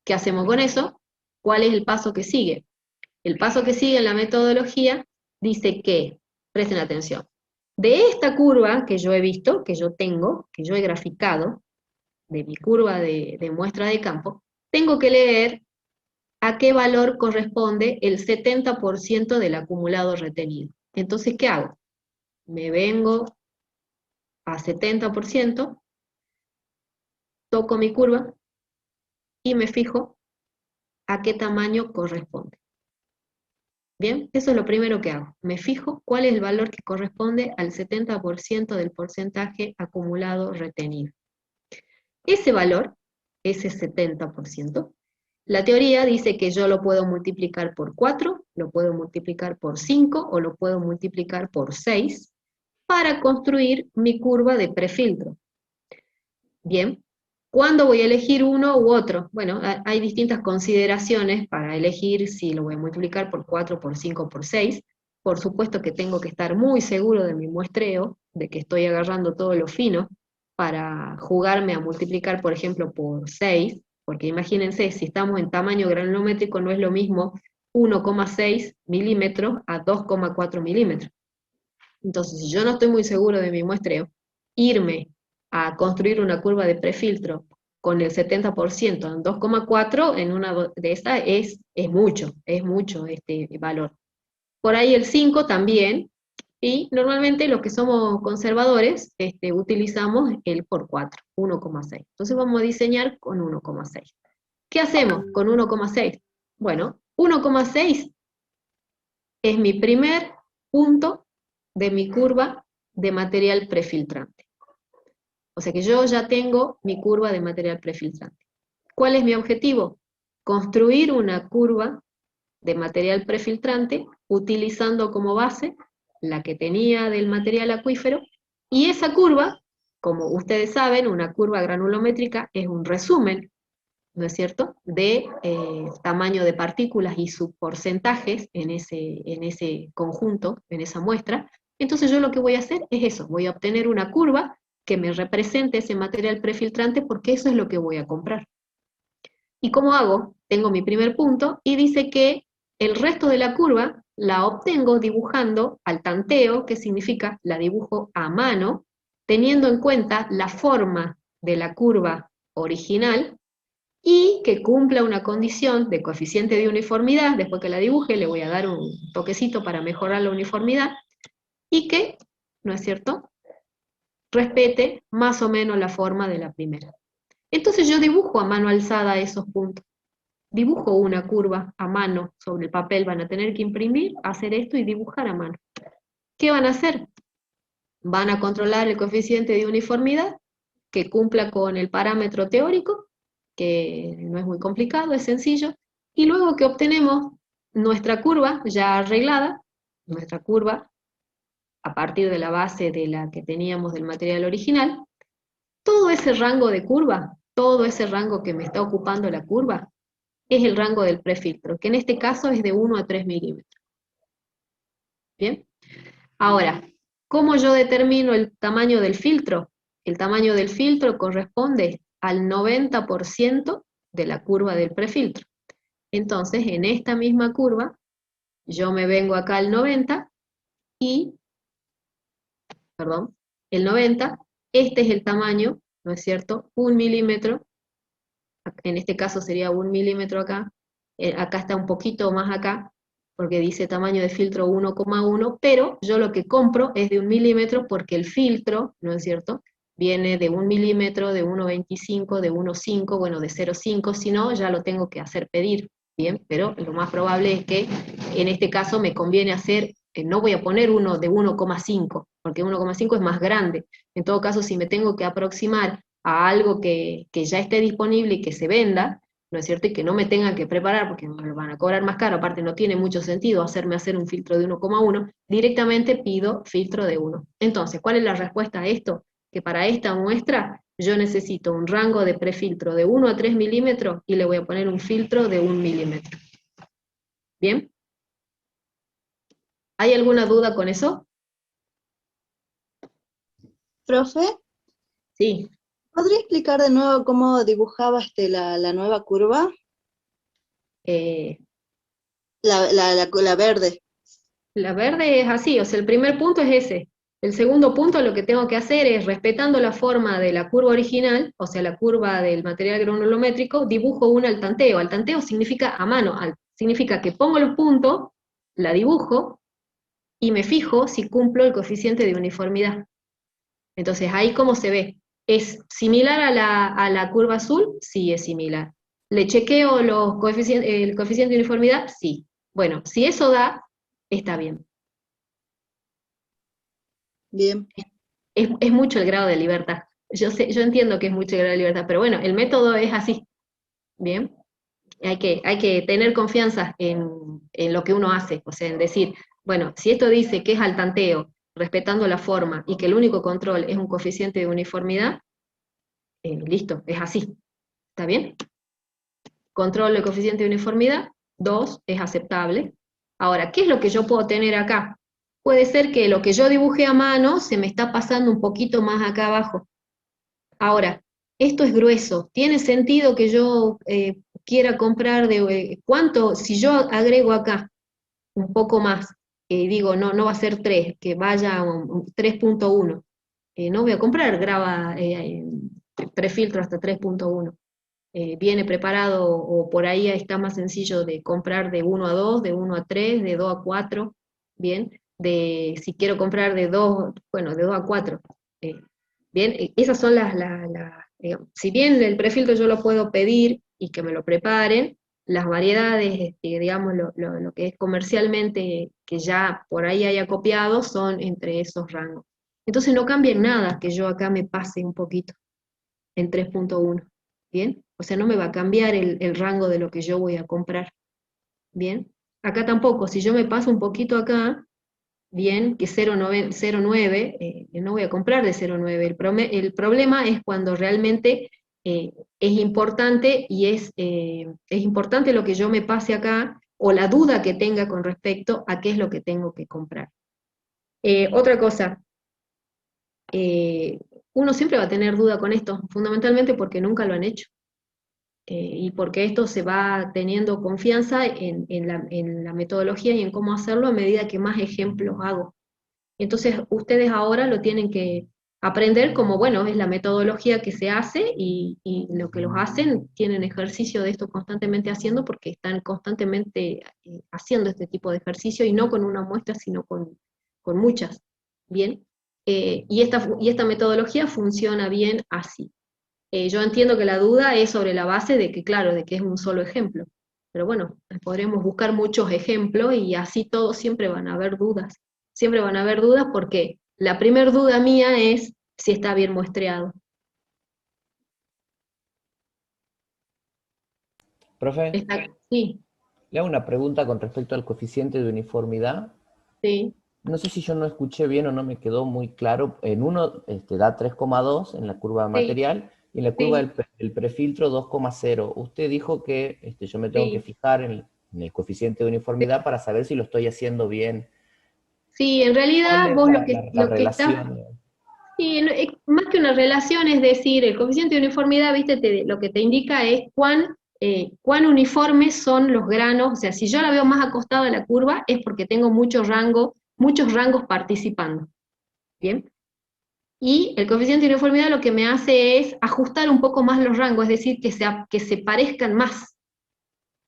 ¿Qué hacemos con eso? ¿Cuál es el paso que sigue? El paso que sigue en la metodología dice que, presten atención, de esta curva que yo he visto, que yo tengo, que yo he graficado, de mi curva de muestra de campo, tengo que leer a qué valor corresponde el 70% del acumulado retenido. Entonces, ¿qué hago? Me vengo a 70%, toco mi curva y me fijo a qué tamaño corresponde. Bien, eso es lo primero que hago. Me fijo cuál es el valor que corresponde al 70% del porcentaje acumulado retenido. Ese valor, ese 70%, la teoría dice que yo lo puedo multiplicar por 4, lo puedo multiplicar por 5 o lo puedo multiplicar por 6 para construir mi curva de prefiltro. Bien, ¿cuándo voy a elegir uno u otro? Bueno, hay distintas consideraciones para elegir si lo voy a multiplicar por 4, por 5, por 6. Por supuesto que tengo que estar muy seguro de mi muestreo, de que estoy agarrando todo lo fino, para jugarme a multiplicar, por ejemplo, por 6, porque imagínense, si estamos en tamaño granulométrico, no es lo mismo 1,6 milímetros a 2,4 milímetros. Entonces, si yo no estoy muy seguro de mi muestreo, irme a construir una curva de prefiltro con el 70% en 2,4 en una de estas es mucho este valor. Por ahí el 5 también, y normalmente los que somos conservadores utilizamos el por 4, 1,6. Entonces vamos a diseñar con 1,6. ¿Qué hacemos con 1,6? Bueno, 1,6 es mi primer punto de mi curva de material prefiltrante. O sea que yo ya tengo mi curva de material prefiltrante. ¿Cuál es mi objetivo? Construir una curva de material prefiltrante utilizando como base la que tenía del material acuífero, y esa curva, como ustedes saben, una curva granulométrica es un resumen, ¿no es cierto?, de tamaño de partículas y sus porcentajes en ese conjunto, en esa muestra. Entonces yo lo que voy a hacer es eso, voy a obtener una curva que me represente ese material prefiltrante porque eso es lo que voy a comprar. ¿Y cómo hago? Tengo mi primer punto y dice que el resto de la curva la obtengo dibujando al tanteo, que significa la dibujo a mano, teniendo en cuenta la forma de la curva original y que cumpla una condición de coeficiente de uniformidad. Después que la dibuje le voy a dar un toquecito para mejorar la uniformidad y que, ¿no es cierto?, respete más o menos la forma de la primera. Entonces yo dibujo a mano alzada esos puntos. Dibujo una curva a mano sobre el papel, van a tener que imprimir, hacer esto y dibujar a mano. ¿Qué van a hacer? Van a controlar el coeficiente de uniformidad, que cumpla con el parámetro teórico, que no es muy complicado, es sencillo, y luego que obtenemos nuestra curva ya arreglada, nuestra curva a partir de la base de la que teníamos del material original, todo ese rango de curva, todo ese rango que me está ocupando la curva, es el rango del prefiltro, que en este caso es de 1 a 3 milímetros. ¿Bien? Ahora, ¿cómo yo determino el tamaño del filtro? El tamaño del filtro corresponde al 90% de la curva del prefiltro. Entonces, en esta misma curva, yo me vengo acá al 90 y, perdón, el 90, este es el tamaño, ¿no es cierto? 1 milímetro, en este caso sería 1 milímetro acá, acá está un poquito más acá, porque dice tamaño de filtro 1,1, pero yo lo que compro es de 1 milímetro porque el filtro, ¿no es cierto?, viene de 1 milímetro, de 1,25, de 1,5, bueno, de 0,5, si no, ya lo tengo que hacer pedir, ¿bien? Pero lo más probable es que en este caso me conviene hacer, no voy a poner uno de 1,5, porque 1,5 es más grande. En todo caso, si me tengo que aproximar a algo que ya esté disponible y que se venda, ¿no es cierto?, y que no me tengan que preparar porque me lo van a cobrar más caro, aparte no tiene mucho sentido hacerme hacer un filtro de 1,1, directamente pido filtro de 1. Entonces, ¿cuál es la respuesta a esto? Que para esta muestra yo necesito un rango de prefiltro de 1 a 3 milímetros y le voy a poner un filtro de 1 milímetro. ¿Bien? ¿Hay alguna duda con eso? Profe, Sí. ¿podría explicar de nuevo cómo dibujaba la nueva curva? La verde. La verde es así, o sea, el primer punto es ese. El segundo punto lo que tengo que hacer es, respetando la forma de la curva original, o sea, la curva del material granulométrico, dibujo una al tanteo. Al tanteo significa a mano, significa que pongo los puntos, la dibujo, y me fijo si cumplo el coeficiente de uniformidad. Entonces, ahí cómo se ve. ¿Es similar a la curva azul? Sí, es similar. ¿Le chequeo el coeficiente de uniformidad? Sí. Bueno, si eso da, está bien. Bien. Es mucho el grado de libertad. Yo entiendo que es mucho el grado de libertad, pero bueno, el método es así. Bien. Hay que tener confianza en lo que uno hace, o sea, en decir, bueno, si esto dice que es al tanteo, respetando la forma, y que el único control es un coeficiente de uniformidad, listo, es así. ¿Está bien? Control el coeficiente de uniformidad, 2, es aceptable. Ahora, ¿qué es lo que yo puedo tener acá? Puede ser que lo que yo dibujé a mano se me está pasando un poquito más acá abajo. Ahora, esto es grueso. ¿Tiene sentido que yo quiera comprar cuánto? Si yo agrego acá un poco más, digo, no va a ser 3, que vaya a 3.1. No voy a comprar prefiltro hasta 3.1. Viene preparado, o por ahí está más sencillo de comprar de 1 a 2, de 1 a 3, de 2 a 4, bien, si quiero comprar de 2, bueno, de 2 a 4. Bien, esas son digamos, si bien el prefiltro yo lo puedo pedir y que me lo preparen, las variedades, digamos, lo que es comercialmente, que ya por ahí haya copiado, son entre esos rangos. Entonces no cambia en nada que yo acá me pase un poquito en 3.1, ¿bien? O sea, no me va a cambiar el rango de lo que yo voy a comprar, ¿bien? Acá tampoco, si yo me paso un poquito acá, bien, que 0,9, no voy a comprar de 0,9. El problema es cuando realmente es importante y es importante lo que yo me pase acá o la duda que tenga con respecto a qué es lo que tengo que comprar. Otra cosa, uno siempre va a tener duda con esto, fundamentalmente porque nunca lo han hecho. Y porque esto se va teniendo confianza en la metodología y en cómo hacerlo a medida que más ejemplos hago. Entonces ustedes ahora lo tienen que aprender como, bueno, es la metodología que se hace y lo que los hacen tienen ejercicio de esto constantemente haciendo porque están constantemente haciendo este tipo de ejercicio y no con una muestra, sino con muchas. Bien. Y esta metodología funciona bien así. Yo entiendo que la duda es sobre la base de que, claro, de que es un solo ejemplo. Pero bueno, podremos buscar muchos ejemplos y así todos siempre van a haber dudas. Siempre van a haber dudas porque la primer duda mía es si está bien muestreado. Profe, Sí, le hago una pregunta con respecto al coeficiente de uniformidad. sí, No sé si yo no escuché bien o no me quedó muy claro. En uno da 3,2 en la curva sí, material y en la curva sí, del prefiltro 2,0. Usted dijo que yo me tengo que sí. fijar en el coeficiente de uniformidad para saber si lo estoy haciendo bien. Sí, en ¿Cuál realidad es vos la lo que está. relación? Sí, más que una relación, es decir, el coeficiente de uniformidad, viste, lo que te indica es cuán uniformes son los granos. O sea, si yo la veo más acostada a la curva, es porque tengo muchos rangos participando. ¿Bien? Y el coeficiente de uniformidad lo que me hace es ajustar un poco más los rangos, es decir, que se parezcan más.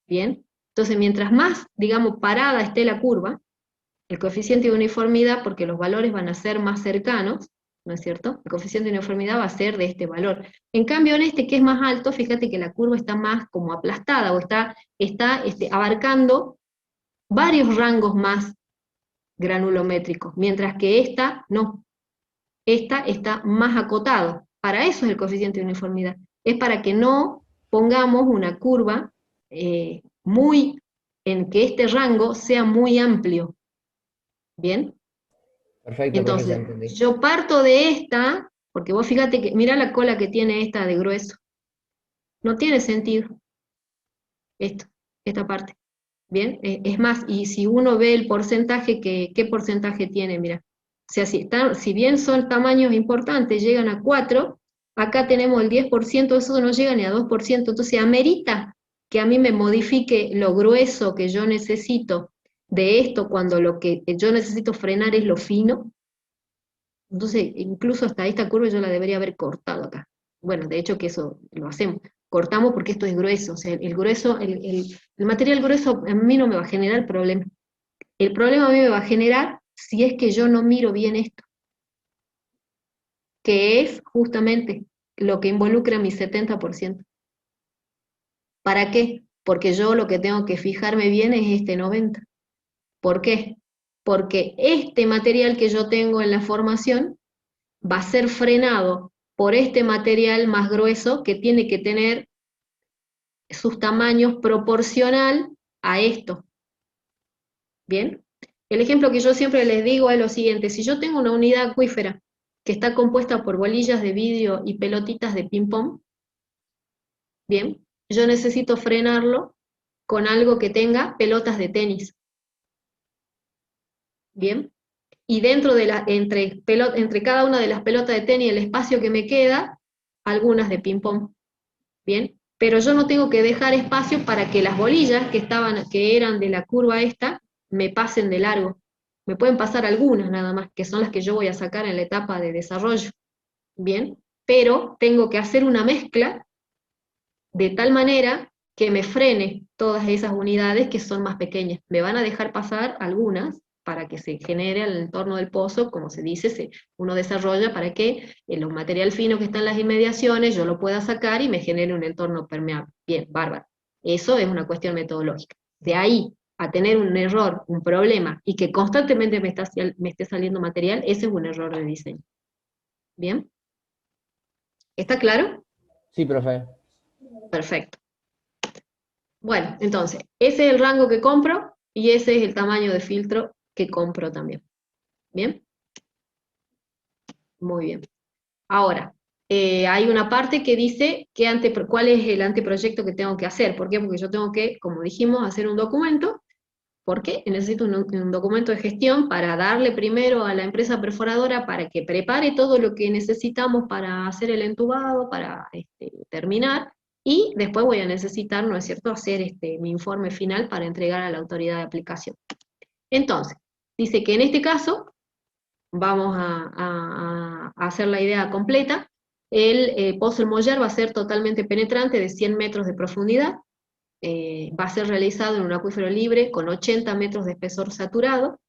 ¿Bien? Entonces, mientras más, digamos, parada esté la curva, el coeficiente de uniformidad, porque los valores van a ser más cercanos, ¿no es cierto? El coeficiente de uniformidad va a ser de este valor. En cambio, en este que es más alto, fíjate que la curva está más como aplastada, o está abarcando varios rangos más granulométricos, mientras que esta no, esta está más acotado. Para eso es el coeficiente de uniformidad, es para que no pongamos una curva en que este rango sea muy amplio, ¿bien? Perfecto, profe, ya Entonces, entendí. yo parto de esta, porque vos fíjate que, mira la cola que tiene esta de grueso. No tiene sentido esta parte. Bien, es más, y si uno ve el porcentaje, ¿qué porcentaje tiene? Mira, o sea, si bien son tamaños importantes, llegan a 4, acá tenemos el 10%, eso no llega ni a 2%, entonces amerita que a mí me modifique lo grueso que yo necesito de esto cuando lo que yo necesito frenar es lo fino. Entonces, incluso hasta esta curva yo la debería haber cortado acá. Bueno, de hecho que eso lo hacemos. Cortamos porque esto es grueso. O sea, el grueso, el material grueso a mí no me va a generar problema. El problema a mí me va a generar si es que yo no miro bien esto, que es justamente lo que involucra mi 70%. ¿Para qué? Porque yo lo que tengo que fijarme bien es este 90%. ¿Por qué? Porque este material que yo tengo en la formación va a ser frenado por este material más grueso que tiene que tener sus tamaños proporcional a esto. ¿Bien? El ejemplo que yo siempre les digo es lo siguiente: si yo tengo una unidad acuífera que está compuesta por bolillas de vidrio y pelotitas de ping-pong, ¿bien? Yo necesito frenarlo con algo que tenga pelotas de tenis, ¿bien? Y dentro de entre cada una de las pelotas de tenis, el espacio que me queda, algunas de ping-pong, ¿bien? Pero yo no tengo que dejar espacio para que las bolillas que eran de la curva esta, me pasen de largo. Me pueden pasar algunas nada más, que son las que yo voy a sacar en la etapa de desarrollo, ¿bien? Pero tengo que hacer una mezcla de tal manera que me frene todas esas unidades que son más pequeñas. Me van a dejar pasar algunas para que se genere el entorno del pozo, como se dice, uno desarrolla para que los material fino que está en las inmediaciones yo lo pueda sacar y me genere un entorno permeable. Bien, bárbaro. Eso es una cuestión metodológica. De ahí a tener un error, un problema, y que constantemente me esté saliendo material, ese es un error de diseño. ¿Bien? ¿Está claro? Sí, profe. Perfecto. Bueno, entonces, ese es el rango que compro, y ese es el tamaño de filtro que compro también. ¿Bien? Muy bien. Ahora, hay una parte que dice cuál es el anteproyecto que tengo que hacer. ¿Por qué? Porque yo tengo que, como dijimos, hacer un documento. ¿Por qué? Necesito un documento de gestión para darle primero a la empresa perforadora para que prepare todo lo que necesitamos para hacer el entubado, para terminar, y después voy a necesitar, ¿no es cierto?, hacer mi informe final para entregar a la autoridad de aplicación. Entonces, dice que en este caso, vamos a hacer la idea completa. El pozo El Mollar va a ser totalmente penetrante, de 100 metros de profundidad. Va a ser realizado en un acuífero libre con 80 metros de espesor saturado.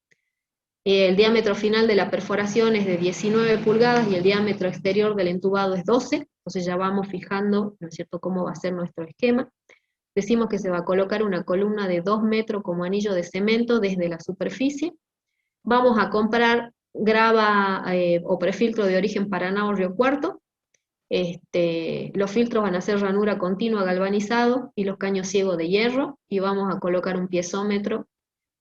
El diámetro final de la perforación es de 19 pulgadas y el diámetro exterior del entubado es 12, entonces ya vamos fijando, ¿no es cierto?, cómo va a ser nuestro esquema. Decimos que se va a colocar una columna de 2 metros como anillo de cemento desde la superficie. Vamos a comprar grava o prefiltro de origen Paraná o Río Cuarto. Los filtros van a ser ranura continua galvanizado y los caños ciegos de hierro, y vamos a colocar un piezómetro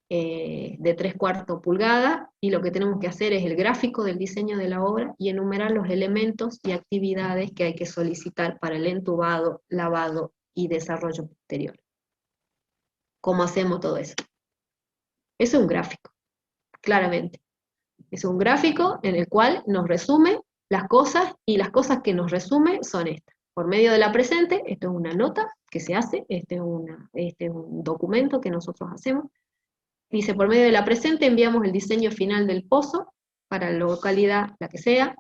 de 3/4 pulgada, y lo que tenemos que hacer es el gráfico del diseño de la obra y enumerar los elementos y actividades que hay que solicitar para el entubado, lavado y desarrollo posterior. ¿Cómo hacemos todo eso? Eso es un gráfico, claramente. Es un gráfico en el cual nos resume las cosas, y las cosas que nos resume son estas. Por medio de la presente, esto es una nota que se hace, este es un documento que nosotros hacemos. Dice, por medio de la presente enviamos el diseño final del pozo, para la localidad, la que sea,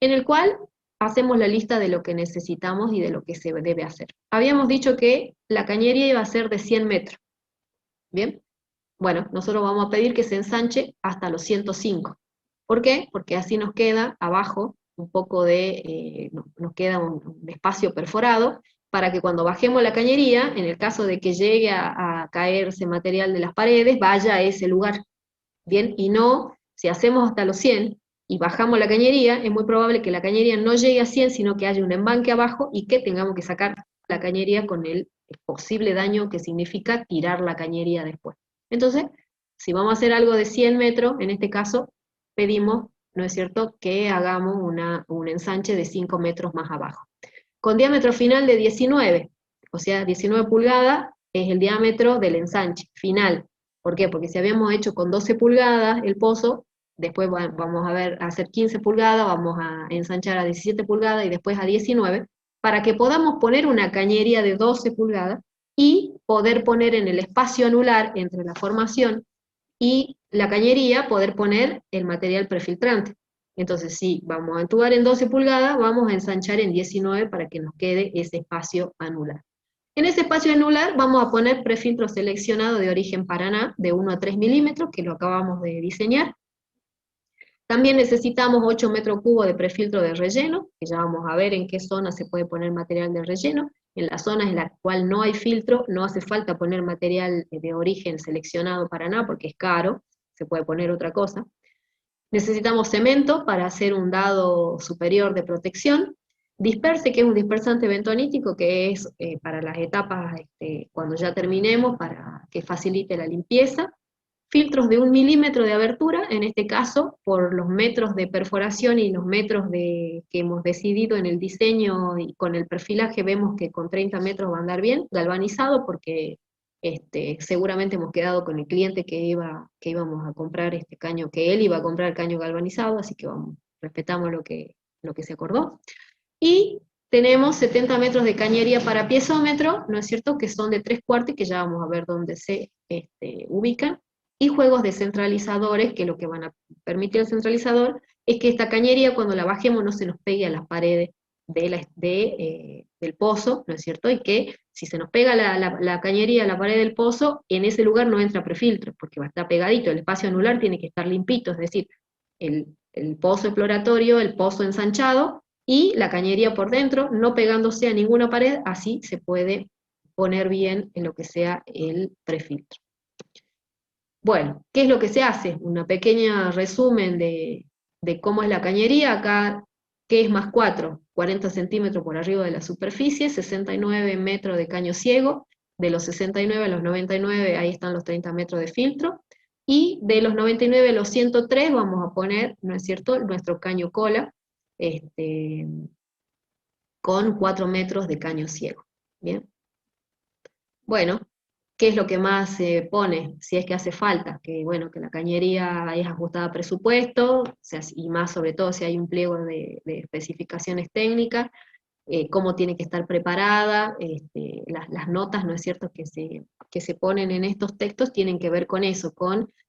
en el cual hacemos la lista de lo que necesitamos y de lo que se debe hacer. Habíamos dicho que la cañería iba a ser de 100 metros. ¿Bien? Bueno, nosotros vamos a pedir que se ensanche hasta los 105. ¿Por qué? Porque así nos queda abajo un poco nos queda un espacio perforado, para que cuando bajemos la cañería, en el caso de que llegue a caerse material de las paredes, vaya a ese lugar. Bien, y no, si hacemos hasta los 100 y bajamos la cañería, es muy probable que la cañería no llegue a 100, sino que haya un embanque abajo y que tengamos que sacar la cañería con el posible daño que significa tirar la cañería después. Entonces, si vamos a hacer algo de 100 metros, en este caso, pedimos, ¿no es cierto?, que hagamos un ensanche de 5 metros más abajo. Con diámetro final de 19, o sea, 19 pulgadas es el diámetro del ensanche final. ¿Por qué? Porque si habíamos hecho con 12 pulgadas el pozo, después vamos a hacer 15 pulgadas, vamos a ensanchar a 17 pulgadas y después a 19, para que podamos poner una cañería de 12 pulgadas y poder poner en el espacio anular entre la formación y la cañería, poder poner el material prefiltrante. Entonces, si vamos a entubar en 12 pulgadas, vamos a ensanchar en 19 para que nos quede ese espacio anular. En ese espacio anular vamos a poner prefiltro seleccionado de origen Paraná, de 1 a 3 milímetros, que lo acabamos de diseñar. También necesitamos 8 metros cúbicos de prefiltro de relleno, que ya vamos a ver en qué zona se puede poner material de relleno. En las zonas en las cuales no hay filtro, no hace falta poner material de origen seleccionado Paraná, porque es caro, se puede poner otra cosa. Necesitamos cemento para hacer un dado superior de protección. Disperse, que es un dispersante bentonítico, que es para las etapas cuando ya terminemos, para que facilite la limpieza. Filtros de 1 milímetro de abertura, en este caso, por los metros de perforación y los metros que hemos decidido en el diseño, y con el perfilaje vemos que con 30 metros va a andar bien, galvanizado, porque seguramente hemos quedado con el cliente que íbamos a comprar este caño, que él iba a comprar caño galvanizado, así que respetamos lo que se acordó. Y tenemos 70 metros de cañería para piezómetro, ¿no es cierto?, que son de 3/4 y que ya vamos a ver dónde se ubican. Y juegos descentralizadores, que lo que van a permitir el centralizador es que esta cañería, cuando la bajemos, no se nos pegue a las paredes del pozo, ¿no es cierto? Y que si se nos pega la cañería a la pared del pozo, en ese lugar no entra prefiltro, porque va a estar pegadito, el espacio anular tiene que estar limpito, es decir, el pozo exploratorio, el pozo ensanchado, y la cañería por dentro, no pegándose a ninguna pared, así se puede poner bien en lo que sea el prefiltro. Bueno, ¿qué es lo que se hace? Una pequeña resumen de cómo es la cañería. Acá, ¿qué es más 4? 40 centímetros por arriba de la superficie, 69 metros de caño ciego, de los 69 a los 99, ahí están los 30 metros de filtro, y de los 99 a los 103 vamos a poner, ¿no es cierto?, nuestro caño cola, con 4 metros de caño ciego. ¿Bien? Bueno, ¿qué es lo que más se pone? Si es que hace falta, que bueno, que la cañería es ajustada a presupuesto, o sea, y más sobre todo si hay un pliego de especificaciones técnicas, cómo tiene que estar preparada, las notas, ¿no es cierto?, que se ponen en estos textos tienen que ver con eso,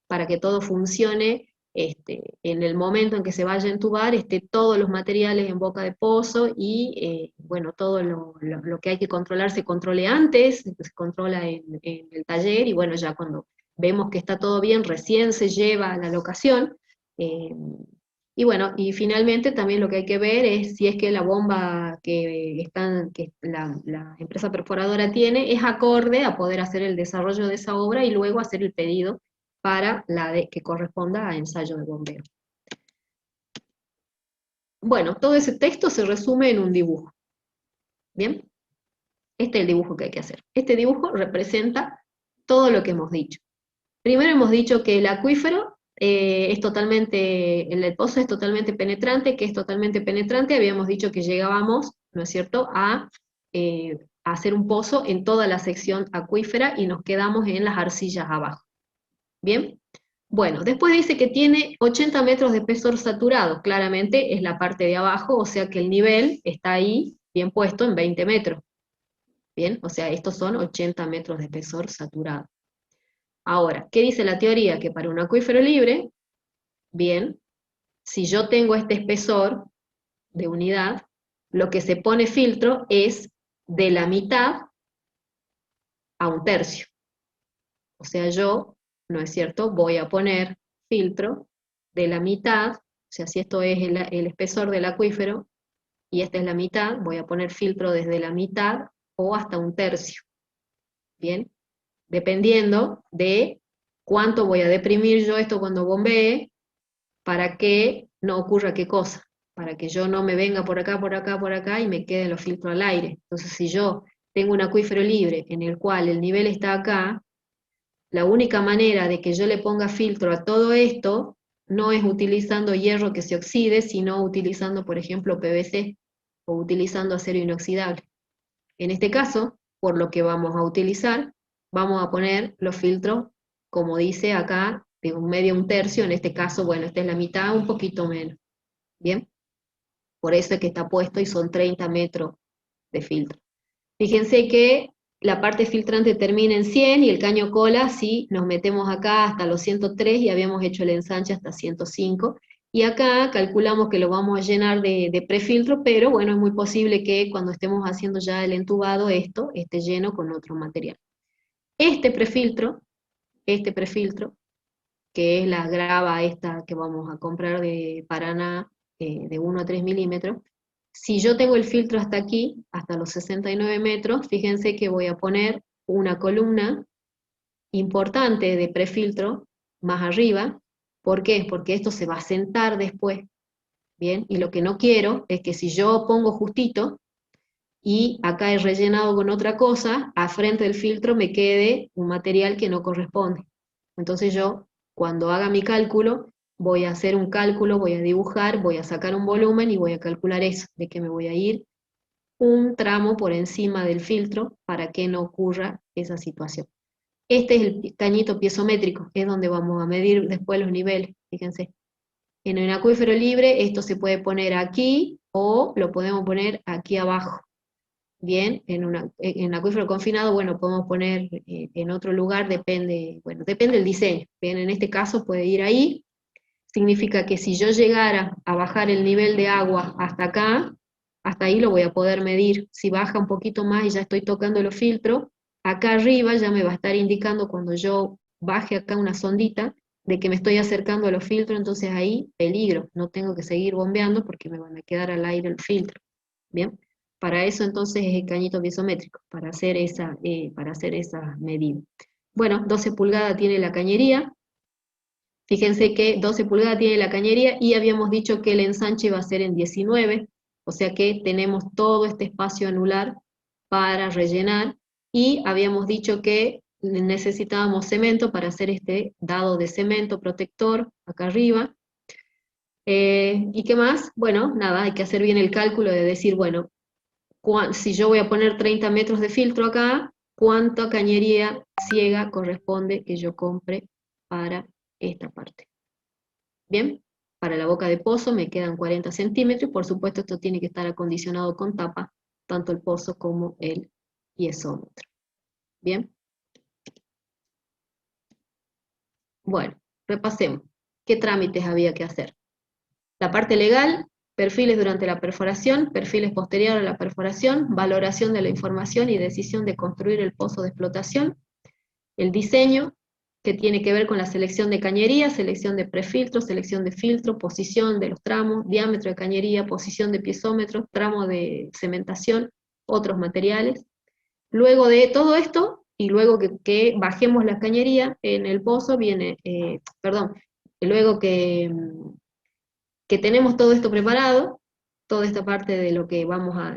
para que todo funcione, en el momento en que se vaya a entubar, todos los materiales en boca de pozo, y bueno, todo lo que hay que controlar se controle antes, se controla en el taller, y bueno, ya cuando vemos que está todo bien, recién se lleva a la locación. Y bueno, y finalmente también lo que hay que ver es si es que la bomba que la empresa perforadora tiene es acorde a poder hacer el desarrollo de esa obra y luego hacer el pedido para que corresponda a ensayo de bombeo. Bueno, todo ese texto se resume en un dibujo. ¿Bien? Este es el dibujo que hay que hacer. Este dibujo representa todo lo que hemos dicho. Primero hemos dicho que el acuífero el pozo es totalmente penetrante. ¿Que es totalmente penetrante? Habíamos dicho que llegábamos, ¿no es cierto?, a hacer un pozo en toda la sección acuífera y nos quedamos en las arcillas abajo. ¿Bien? Bueno, después dice que tiene 80 metros de espesor saturado, claramente es la parte de abajo, o sea que el nivel está ahí bien puesto en 20 metros. Bien, o sea, estos son 80 metros de espesor saturado. Ahora, ¿qué dice la teoría? Que para un acuífero libre, bien, si yo tengo este espesor de unidad, lo que se pone filtro es de la mitad a un tercio. O sea, yo, ¿no es cierto?, voy a poner filtro de la mitad, o sea, si esto es el espesor del acuífero, y esta es la mitad, voy a poner filtro desde la mitad o hasta un tercio. Bien, dependiendo de cuánto voy a deprimir yo esto cuando bombee, para que no ocurra qué cosa, para que yo no me venga por acá, por acá, por acá, y me queden los filtros al aire. Entonces, si yo tengo un acuífero libre en el cual el nivel está acá, la única manera de que yo le ponga filtro a todo esto no es utilizando hierro que se oxide, sino utilizando, por ejemplo, PVC, o utilizando acero inoxidable. En este caso, por lo que vamos a utilizar, vamos a poner los filtros, como dice acá, de un medio a un tercio. En este caso, bueno, esta es la mitad, un poquito menos. ¿Bien? Por eso es que está puesto y son 30 metros de filtro. Fíjense que la parte filtrante termina en 100 y el caño cola, si nos metemos acá hasta los 103 y habíamos hecho el ensanche hasta 105, y acá calculamos que lo vamos a llenar de prefiltro, pero bueno, es muy posible que cuando estemos haciendo ya el entubado esto esté lleno con otro material. Este prefiltro, que es la grava esta que vamos a comprar de Paraná, de 1 a 3 milímetros, si yo tengo el filtro hasta aquí, hasta los 69 metros, fíjense que voy a poner una columna importante de prefiltro más arriba. ¿Por qué? Porque esto se va a sentar después, ¿bien? Y lo que no quiero es que si yo pongo justito, y acá he rellenado con otra cosa, a frente del filtro me quede un material que no corresponde. Entonces yo, cuando haga mi cálculo, voy a hacer un cálculo, voy a dibujar, voy a sacar un volumen y voy a calcular eso, de que me voy a ir un tramo por encima del filtro para que no ocurra esa situación. Este es el cañito piezométrico, es donde vamos a medir después los niveles, fíjense. En un acuífero libre esto se puede poner aquí o lo podemos poner aquí abajo. Bien, en acuífero confinado, bueno, podemos poner en otro lugar, depende del diseño. Bien, en este caso puede ir ahí, significa que si yo llegara a bajar el nivel de agua hasta acá, hasta ahí lo voy a poder medir. Si baja un poquito más y ya estoy tocando los filtros, acá arriba ya me va a estar indicando cuando yo baje acá una sondita, de que me estoy acercando a los filtros, entonces ahí peligro, no tengo que seguir bombeando porque me van a quedar al aire el filtro. Bien. Para eso entonces es el cañito piezométrico, para hacer esa medida. Bueno, 12 pulgadas tiene la cañería. Fíjense que 12 pulgadas tiene la cañería y habíamos dicho que el ensanche va a ser en 19, o sea que tenemos todo este espacio anular para rellenar, y habíamos dicho que necesitábamos cemento para hacer este dado de cemento protector acá arriba. ¿Y qué más? Bueno, nada, hay que hacer bien el cálculo de decir, bueno, si yo voy a poner 30 metros de filtro acá, ¿cuánta cañería ciega corresponde que yo compre para esta parte? Bien, para la boca de pozo me quedan 40 centímetros, y por supuesto esto tiene que estar acondicionado con tapa, tanto el pozo como el piezómetro. Bien. Bueno, repasemos. ¿Qué trámites había que hacer? La parte legal, perfiles durante la perforación, perfiles posteriores a la perforación, valoración de la información y decisión de construir el pozo de explotación, el diseño, que tiene que ver con la selección de cañería, selección de prefiltro, selección de filtro, posición de los tramos, diámetro de cañería, posición de piezómetros, tramo de cementación, otros materiales. Luego de todo esto, y luego que bajemos la cañería en el pozo, viene, luego que tenemos todo esto preparado, toda esta parte de lo que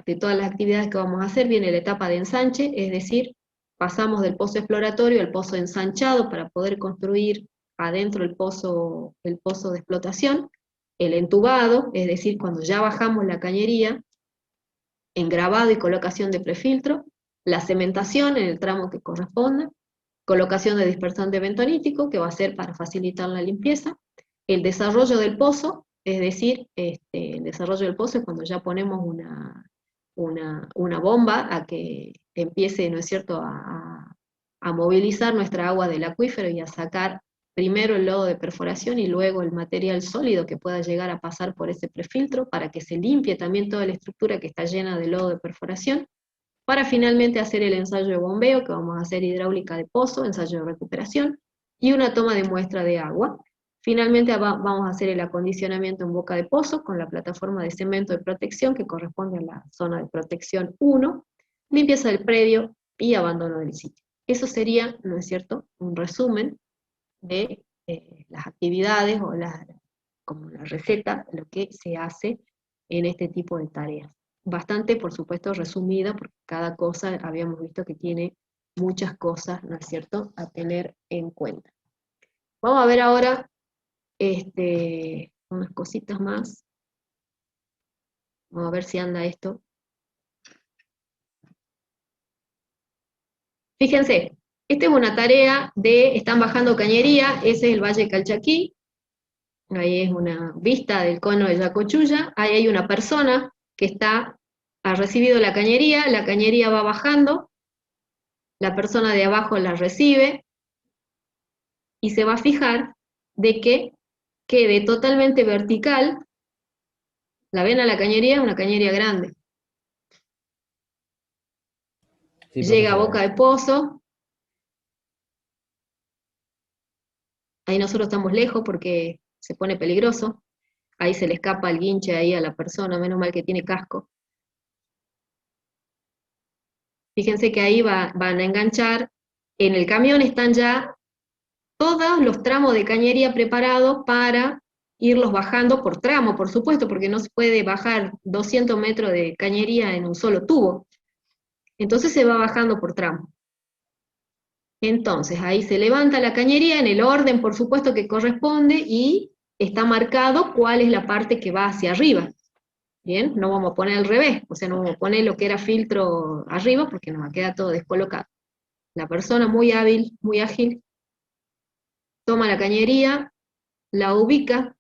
de todas las actividades que vamos a hacer, viene la etapa de ensanche, es decir, pasamos del pozo exploratorio al pozo ensanchado para poder construir adentro el pozo de explotación, el entubado, es decir, cuando ya bajamos la cañería, engravado y colocación de prefiltro, la cementación en el tramo que corresponda, colocación de dispersante bentonítico, que va a ser para facilitar la limpieza, el desarrollo del pozo, es decir, el desarrollo del pozo es cuando ya ponemos una bomba a que empiece, ¿no es cierto?, a movilizar nuestra agua del acuífero y a sacar primero el lodo de perforación y luego el material sólido que pueda llegar a pasar por ese prefiltro para que se limpie también toda la estructura que está llena de lodo de perforación, para finalmente hacer el ensayo de bombeo, que vamos a hacer hidráulica de pozo, ensayo de recuperación, y una toma de muestra de agua. Finalmente vamos a hacer el acondicionamiento en boca de pozo con la plataforma de cemento de protección que corresponde a la zona de protección 1, limpieza del predio y abandono del sitio. Eso sería, ¿no es cierto?, un resumen de las actividades o como la receta, lo que se hace en este tipo de tareas. Bastante, por supuesto, resumida, porque cada cosa habíamos visto que tiene muchas cosas, ¿no es cierto?, a tener en cuenta. Vamos a ver ahora unas cositas más. Vamos a ver si anda esto. Fíjense, esta es una tarea están bajando cañería, ese es el Valle Calchaquí, ahí es una vista del cono de Yacochulla, ahí hay una persona que ha recibido la cañería va bajando, la persona de abajo la recibe, y se va a fijar de que quede totalmente vertical. ¿La ven a la cañería? Es una cañería grande. Sí, llega a boca de pozo. Ahí nosotros estamos lejos porque se pone peligroso. Ahí se le escapa el guinche ahí a la persona, menos mal que tiene casco. Fíjense que ahí van a enganchar. En el camión están ya todos los tramos de cañería preparados para irlos bajando por tramo, por supuesto, porque no se puede bajar 200 metros de cañería en un solo tubo. Entonces se va bajando por tramo. Entonces ahí se levanta la cañería en el orden, por supuesto, que corresponde, y está marcado cuál es la parte que va hacia arriba. Bien, no vamos a poner al revés, o sea, no vamos a poner lo que era filtro arriba porque nos va a quedar todo descolocado. La persona muy hábil, muy ágil, toma la cañería, la ubica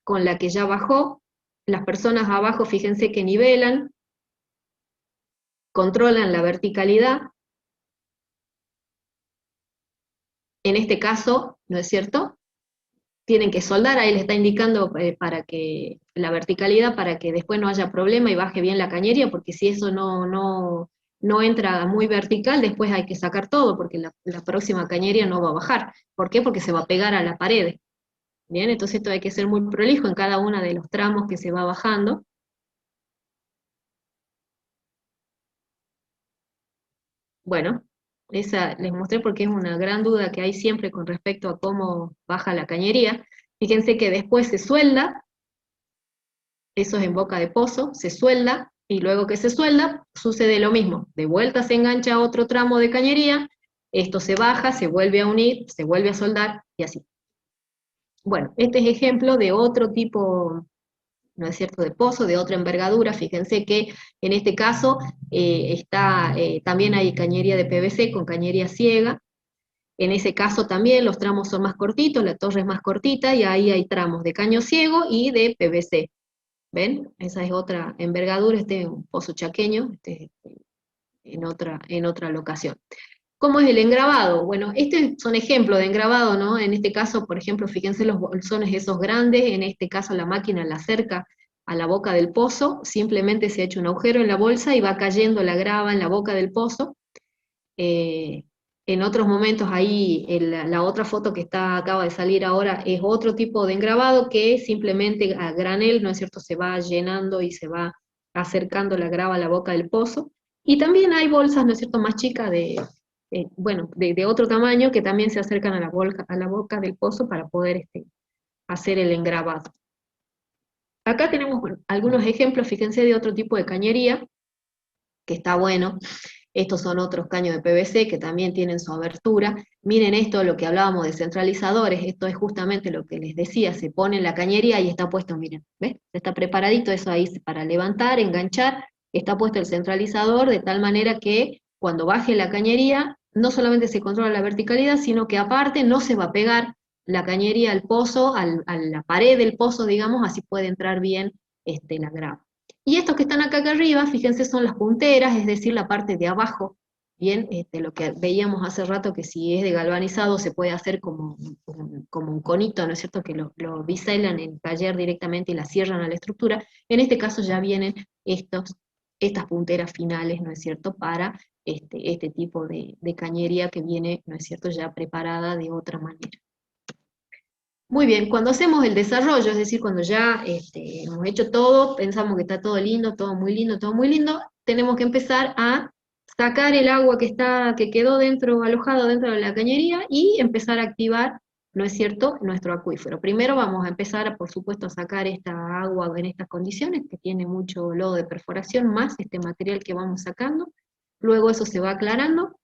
con la que ya bajó. Las personas abajo, fíjense que nivelan, controlan la verticalidad. En este caso, ¿no es cierto?, tienen que soldar, ahí les está indicando para que la verticalidad, para que después no haya problema y baje bien la cañería, porque si eso no entra muy vertical, después hay que sacar todo, porque la próxima cañería no va a bajar. ¿Por qué? Porque se va a pegar a la pared. Bien, entonces esto hay que ser muy prolijo en cada uno de los tramos que se va bajando. Bueno, esa les mostré porque es una gran duda que hay siempre con respecto a cómo baja la cañería. Fíjense que después se suelda, eso es en boca de pozo, se suelda, y luego que se suelda, sucede lo mismo. De vuelta se engancha otro tramo de cañería, esto se baja, se vuelve a unir, se vuelve a soldar, y así. Bueno, este es ejemplo de otro tipo, ¿no es cierto?, de pozo, de otra envergadura. Fíjense que en este caso también hay cañería de PVC con cañería ciega. En ese caso también los tramos son más cortitos, la torre es más cortita, y ahí hay tramos de caño ciego y de PVC. ¿Ven? Esa es otra envergadura, este es un pozo chaqueño, en otra locación. ¿Cómo es el engrabado? Bueno, estos son ejemplos de engrabado, ¿no? En este caso, por ejemplo, fíjense los bolsones esos grandes, en este caso la máquina la acerca a la boca del pozo, simplemente se ha hecho un agujero en la bolsa y va cayendo la grava en la boca del pozo. En otros momentos ahí, la otra foto que acaba de salir ahora es otro tipo de engrabado que simplemente a granel, ¿no es cierto?, se va llenando y se va acercando la grava a la boca del pozo. Y también hay bolsas, ¿no es cierto?, más chicas de otro tamaño que también se acercan a la boca del pozo para poder hacer el engrabado. Acá tenemos algunos ejemplos, fíjense, de otro tipo de cañería, que está bueno. Estos son otros caños de PVC que también tienen su abertura. Miren esto, lo que hablábamos de centralizadores, esto es justamente lo que les decía, se pone en la cañería y está puesto, miren, ¿ves? Está preparadito eso ahí para levantar, enganchar, está puesto el centralizador de tal manera que cuando baje la cañería, no solamente se controla la verticalidad, sino que aparte no se va a pegar la cañería al pozo, a la pared del pozo, digamos, así puede entrar bien la grava. Y estos que están acá arriba, fíjense, son las punteras, es decir, la parte de abajo, bien, lo que veíamos hace rato, que si es de galvanizado se puede hacer como un conito, ¿no es cierto?, que lo biselan en el taller directamente y la cierran a la estructura. En este caso ya vienen estas punteras finales, ¿no es cierto?, para este tipo de cañería que viene, ¿no es cierto?, ya preparada de otra manera. Muy bien, cuando hacemos el desarrollo, es decir, cuando ya hemos hecho todo, pensamos que está todo lindo, todo muy lindo, tenemos que empezar a sacar el agua que quedó alojado dentro de la cañería, y empezar a activar, ¿no es cierto?, nuestro acuífero. Primero vamos a empezar, por supuesto, a sacar esta agua en estas condiciones, que tiene mucho lodo de perforación, más este material que vamos sacando. Luego eso se va aclarando,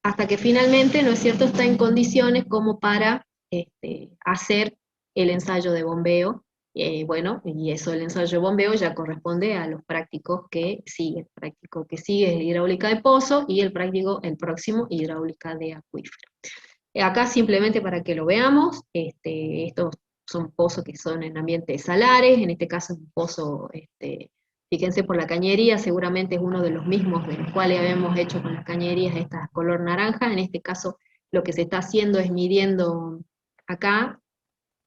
hasta que finalmente, ¿no es cierto?, está en condiciones como para hacer el ensayo de bombeo. Bueno, y eso, el ensayo de bombeo ya corresponde a los prácticos que siguen. El práctico que sigue es hidráulica de pozo, y el próximo, hidráulica de acuífero. Acá simplemente para que lo veamos, estos son pozos que son en ambientes salares, en este caso es un pozo, fíjense por la cañería, seguramente es uno de los mismos de los cuales habíamos hecho con las cañerías estas color naranja. En este caso lo que se está haciendo es midiendo, acá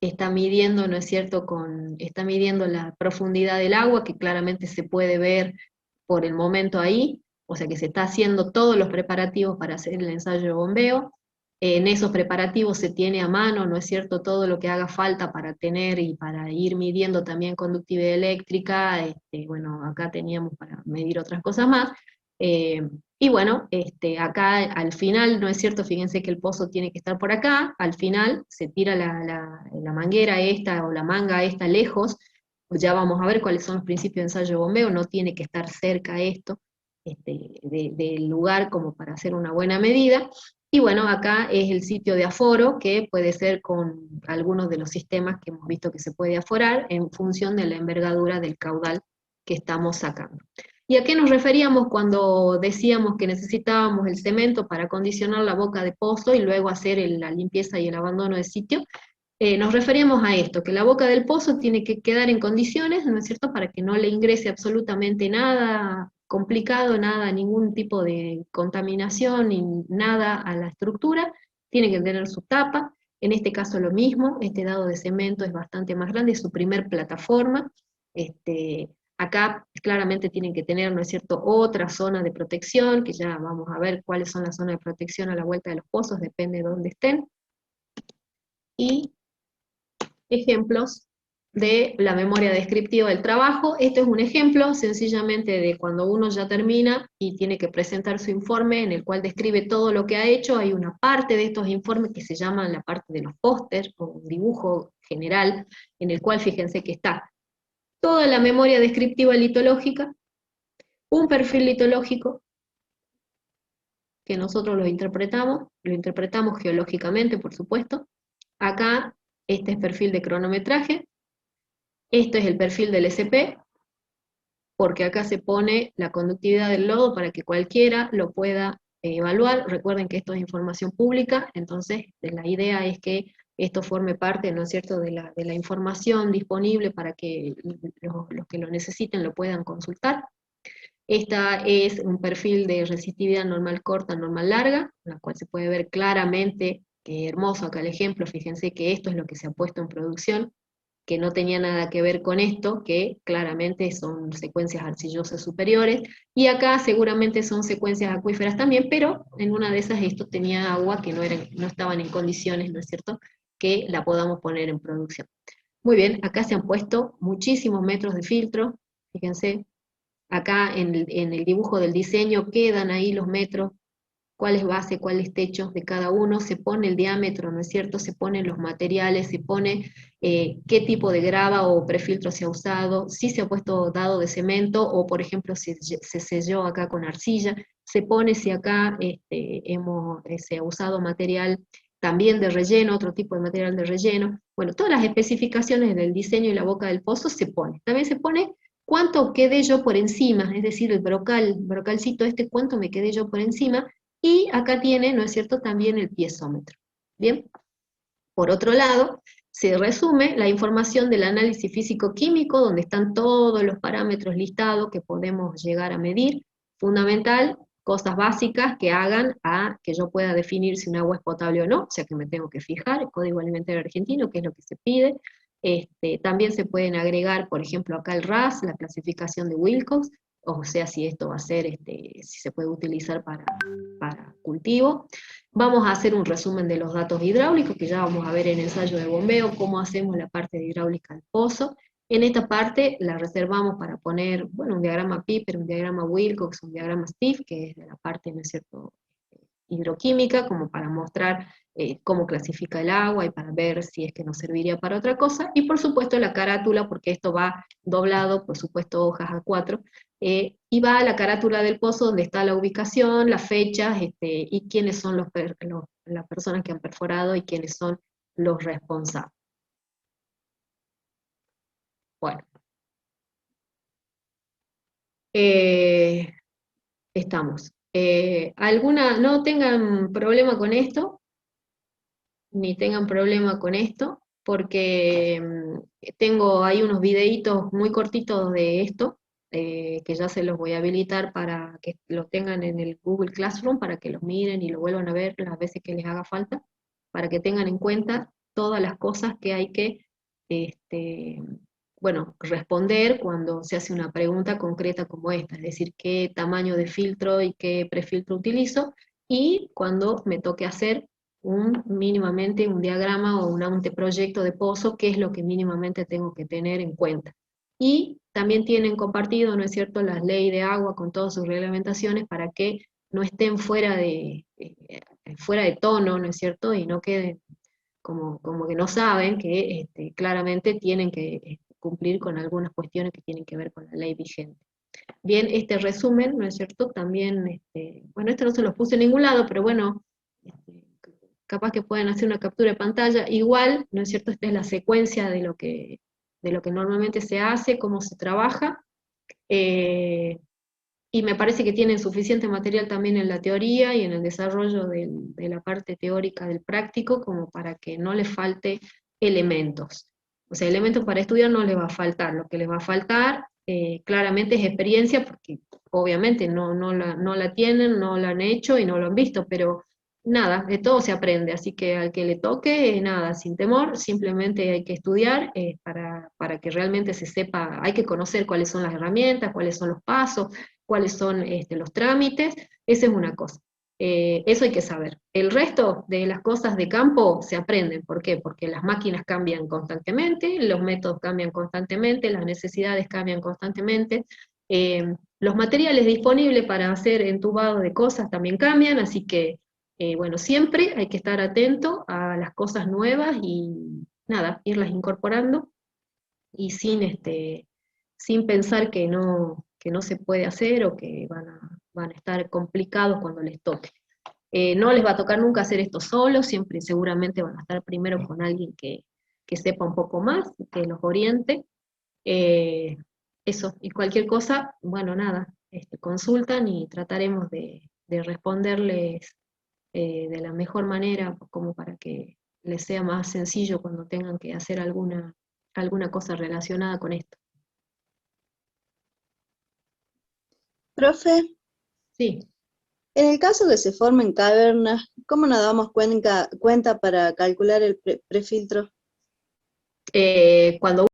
está midiendo, ¿no es cierto?, está midiendo la profundidad del agua, que claramente se puede ver por el momento ahí, o sea que se está haciendo todos los preparativos para hacer el ensayo de bombeo. En esos preparativos se tiene a mano, ¿no es cierto?, todo lo que haga falta para tener y para ir midiendo también conductividad eléctrica. Bueno, acá teníamos para medir otras cosas más. Y bueno, acá al final, ¿no es cierto?, fíjense que el pozo tiene que estar por acá, al final se tira la manguera esta o la manga esta lejos, pues ya vamos a ver cuáles son los principios de ensayo de bombeo, no tiene que estar cerca esto del lugar como para hacer una buena medida. Y bueno, acá es el sitio de aforo, que puede ser con algunos de los sistemas que hemos visto que se puede aforar en función de la envergadura del caudal que estamos sacando. ¿Y a qué nos referíamos cuando decíamos que necesitábamos el cemento para acondicionar la boca de pozo y luego hacer la limpieza y el abandono de sitio? Nos referíamos a esto, que la boca del pozo tiene que quedar en condiciones, ¿no es cierto?, para que no le ingrese absolutamente nada complicado, ningún tipo de contaminación, ni nada a la estructura. Tiene que tener su tapa. En este caso lo mismo, este dado de cemento es bastante más grande, es su primer plataforma. Acá claramente tienen que tener, ¿no es cierto?, otra zona de protección, que ya vamos a ver cuáles son las zonas de protección a la vuelta de los pozos, depende de dónde estén. Y ejemplos de la memoria descriptiva del trabajo. Este es un ejemplo sencillamente de cuando uno ya termina y tiene que presentar su informe en el cual describe todo lo que ha hecho. Hay una parte de estos informes que se llama la parte de los pósters, o un dibujo general, en el cual fíjense que está toda la memoria descriptiva litológica, un perfil litológico, que nosotros lo interpretamos geológicamente, por supuesto. Acá, este es perfil de cronometraje, este es el perfil del SP, porque acá se pone la conductividad del lodo para que cualquiera lo pueda evaluar. Recuerden que esto es información pública, entonces la idea es que esto forme parte, ¿no es cierto?, de la información disponible para que los que lo necesiten lo puedan consultar. Esta es un perfil de resistividad normal corta, normal larga, en la cual se puede ver claramente, qué hermoso acá el ejemplo, fíjense que esto es lo que se ha puesto en producción, que no tenía nada que ver con esto, que claramente son secuencias arcillosas superiores, y acá seguramente son secuencias acuíferas también, pero en una de esas esto tenía agua que no estaban en condiciones, ¿no es cierto?, que la podamos poner en producción. Muy bien, acá se han puesto muchísimos metros de filtro, fíjense, acá en el dibujo del diseño quedan ahí los metros, cuál es base, cuál es techo de cada uno, se pone el diámetro, ¿no es cierto?, se ponen los materiales, se pone qué tipo de grava o prefiltro se ha usado, si se ha puesto dado de cemento, o por ejemplo se selló acá con arcilla, se pone si acá se ha usado material también de relleno, otro tipo de material de relleno. Bueno, todas las especificaciones del diseño y la boca del pozo se pone. También se pone cuánto quedé yo por encima, es decir, el brocalcito este, cuánto me quedé yo por encima, y acá tiene, ¿no es cierto?, también el piezómetro. Bien, por otro lado, se resume la información del análisis físico-químico, donde están todos los parámetros listados que podemos llegar a medir. Fundamental, cosas básicas que hagan a que yo pueda definir si un agua es potable o no, o sea que me tengo que fijar, el Código Alimentario Argentino, que es lo que se pide. También se pueden agregar, por ejemplo, acá el RAS, la clasificación de Wilcox, o sea, si esto va a ser, si se puede utilizar para cultivo. Vamos a hacer un resumen de los datos hidráulicos, que ya vamos a ver en ensayo de bombeo, cómo hacemos la parte de hidráulica del pozo. En esta parte la reservamos para poner, bueno, un diagrama Piper, un diagrama Wilcox, un diagrama Stiff, que es de la parte, ¿no es cierto?, hidroquímica, como para mostrar cómo clasifica el agua y para ver si es que nos serviría para otra cosa, y por supuesto la carátula, porque esto va doblado, por supuesto hojas A4, y va a la carátula del pozo donde está la ubicación, las fechas, y quiénes son las personas que han perforado y quiénes son los responsables. Bueno. Estamos. No tengan problema con esto, ni tengan problema con esto, porque tengo ahí unos videitos muy cortitos de esto, que ya se los voy a habilitar para que los tengan en el Google Classroom, para que los miren y lo vuelvan a ver las veces que les haga falta, para que tengan en cuenta todas las cosas que hay que, bueno, responder cuando se hace una pregunta concreta como esta, es decir, qué tamaño de filtro y qué prefiltro utilizo, y cuando me toque hacer mínimamente un diagrama o un anteproyecto de pozo, qué es lo que mínimamente tengo que tener en cuenta. Y también tienen compartido, ¿no es cierto?, las leyes de agua con todas sus reglamentaciones para que no estén fuera de tono, ¿no es cierto?, y no queden como que no saben que claramente tienen que cumplir con algunas cuestiones que tienen que ver con la ley vigente. Bien, este resumen, ¿no es cierto?, también, bueno, esto no se los puse en ningún lado, pero bueno, capaz que pueden hacer una captura de pantalla, igual, ¿no es cierto?, esta es la secuencia de lo que normalmente se hace, cómo se trabaja, y me parece que tienen suficiente material también en la teoría y en el desarrollo de la parte teórica del práctico, como para que no les falte elementos. O sea, elementos para estudiar no les va a faltar, lo que les va a faltar claramente es experiencia, porque obviamente no la tienen, no la han hecho y no lo han visto, pero nada, de todo se aprende, así que al que le toque, nada, sin temor, simplemente hay que estudiar para que realmente se sepa, hay que conocer cuáles son las herramientas, cuáles son los pasos, cuáles son los trámites, esa es una cosa. Eso hay que saber. El resto de las cosas de campo se aprenden. ¿Por qué? Porque las máquinas cambian constantemente, los métodos cambian constantemente, las necesidades cambian constantemente, los materiales disponibles para hacer entubado de cosas también cambian, así que, bueno, siempre hay que estar atento a las cosas nuevas y nada, irlas incorporando y sin pensar que no se puede hacer o que van a estar complicados cuando les toque. No les va a tocar nunca hacer esto solos, siempre seguramente van a estar primero con alguien que sepa un poco más, que los oriente. Eso, y cualquier cosa, bueno, nada, consultan y trataremos de responderles de la mejor manera, como para que les sea más sencillo cuando tengan que hacer alguna cosa relacionada con esto. Profe, Sí. en el caso que se formen cavernas, ¿cómo nos damos cuenta para calcular el prefiltro? Cuando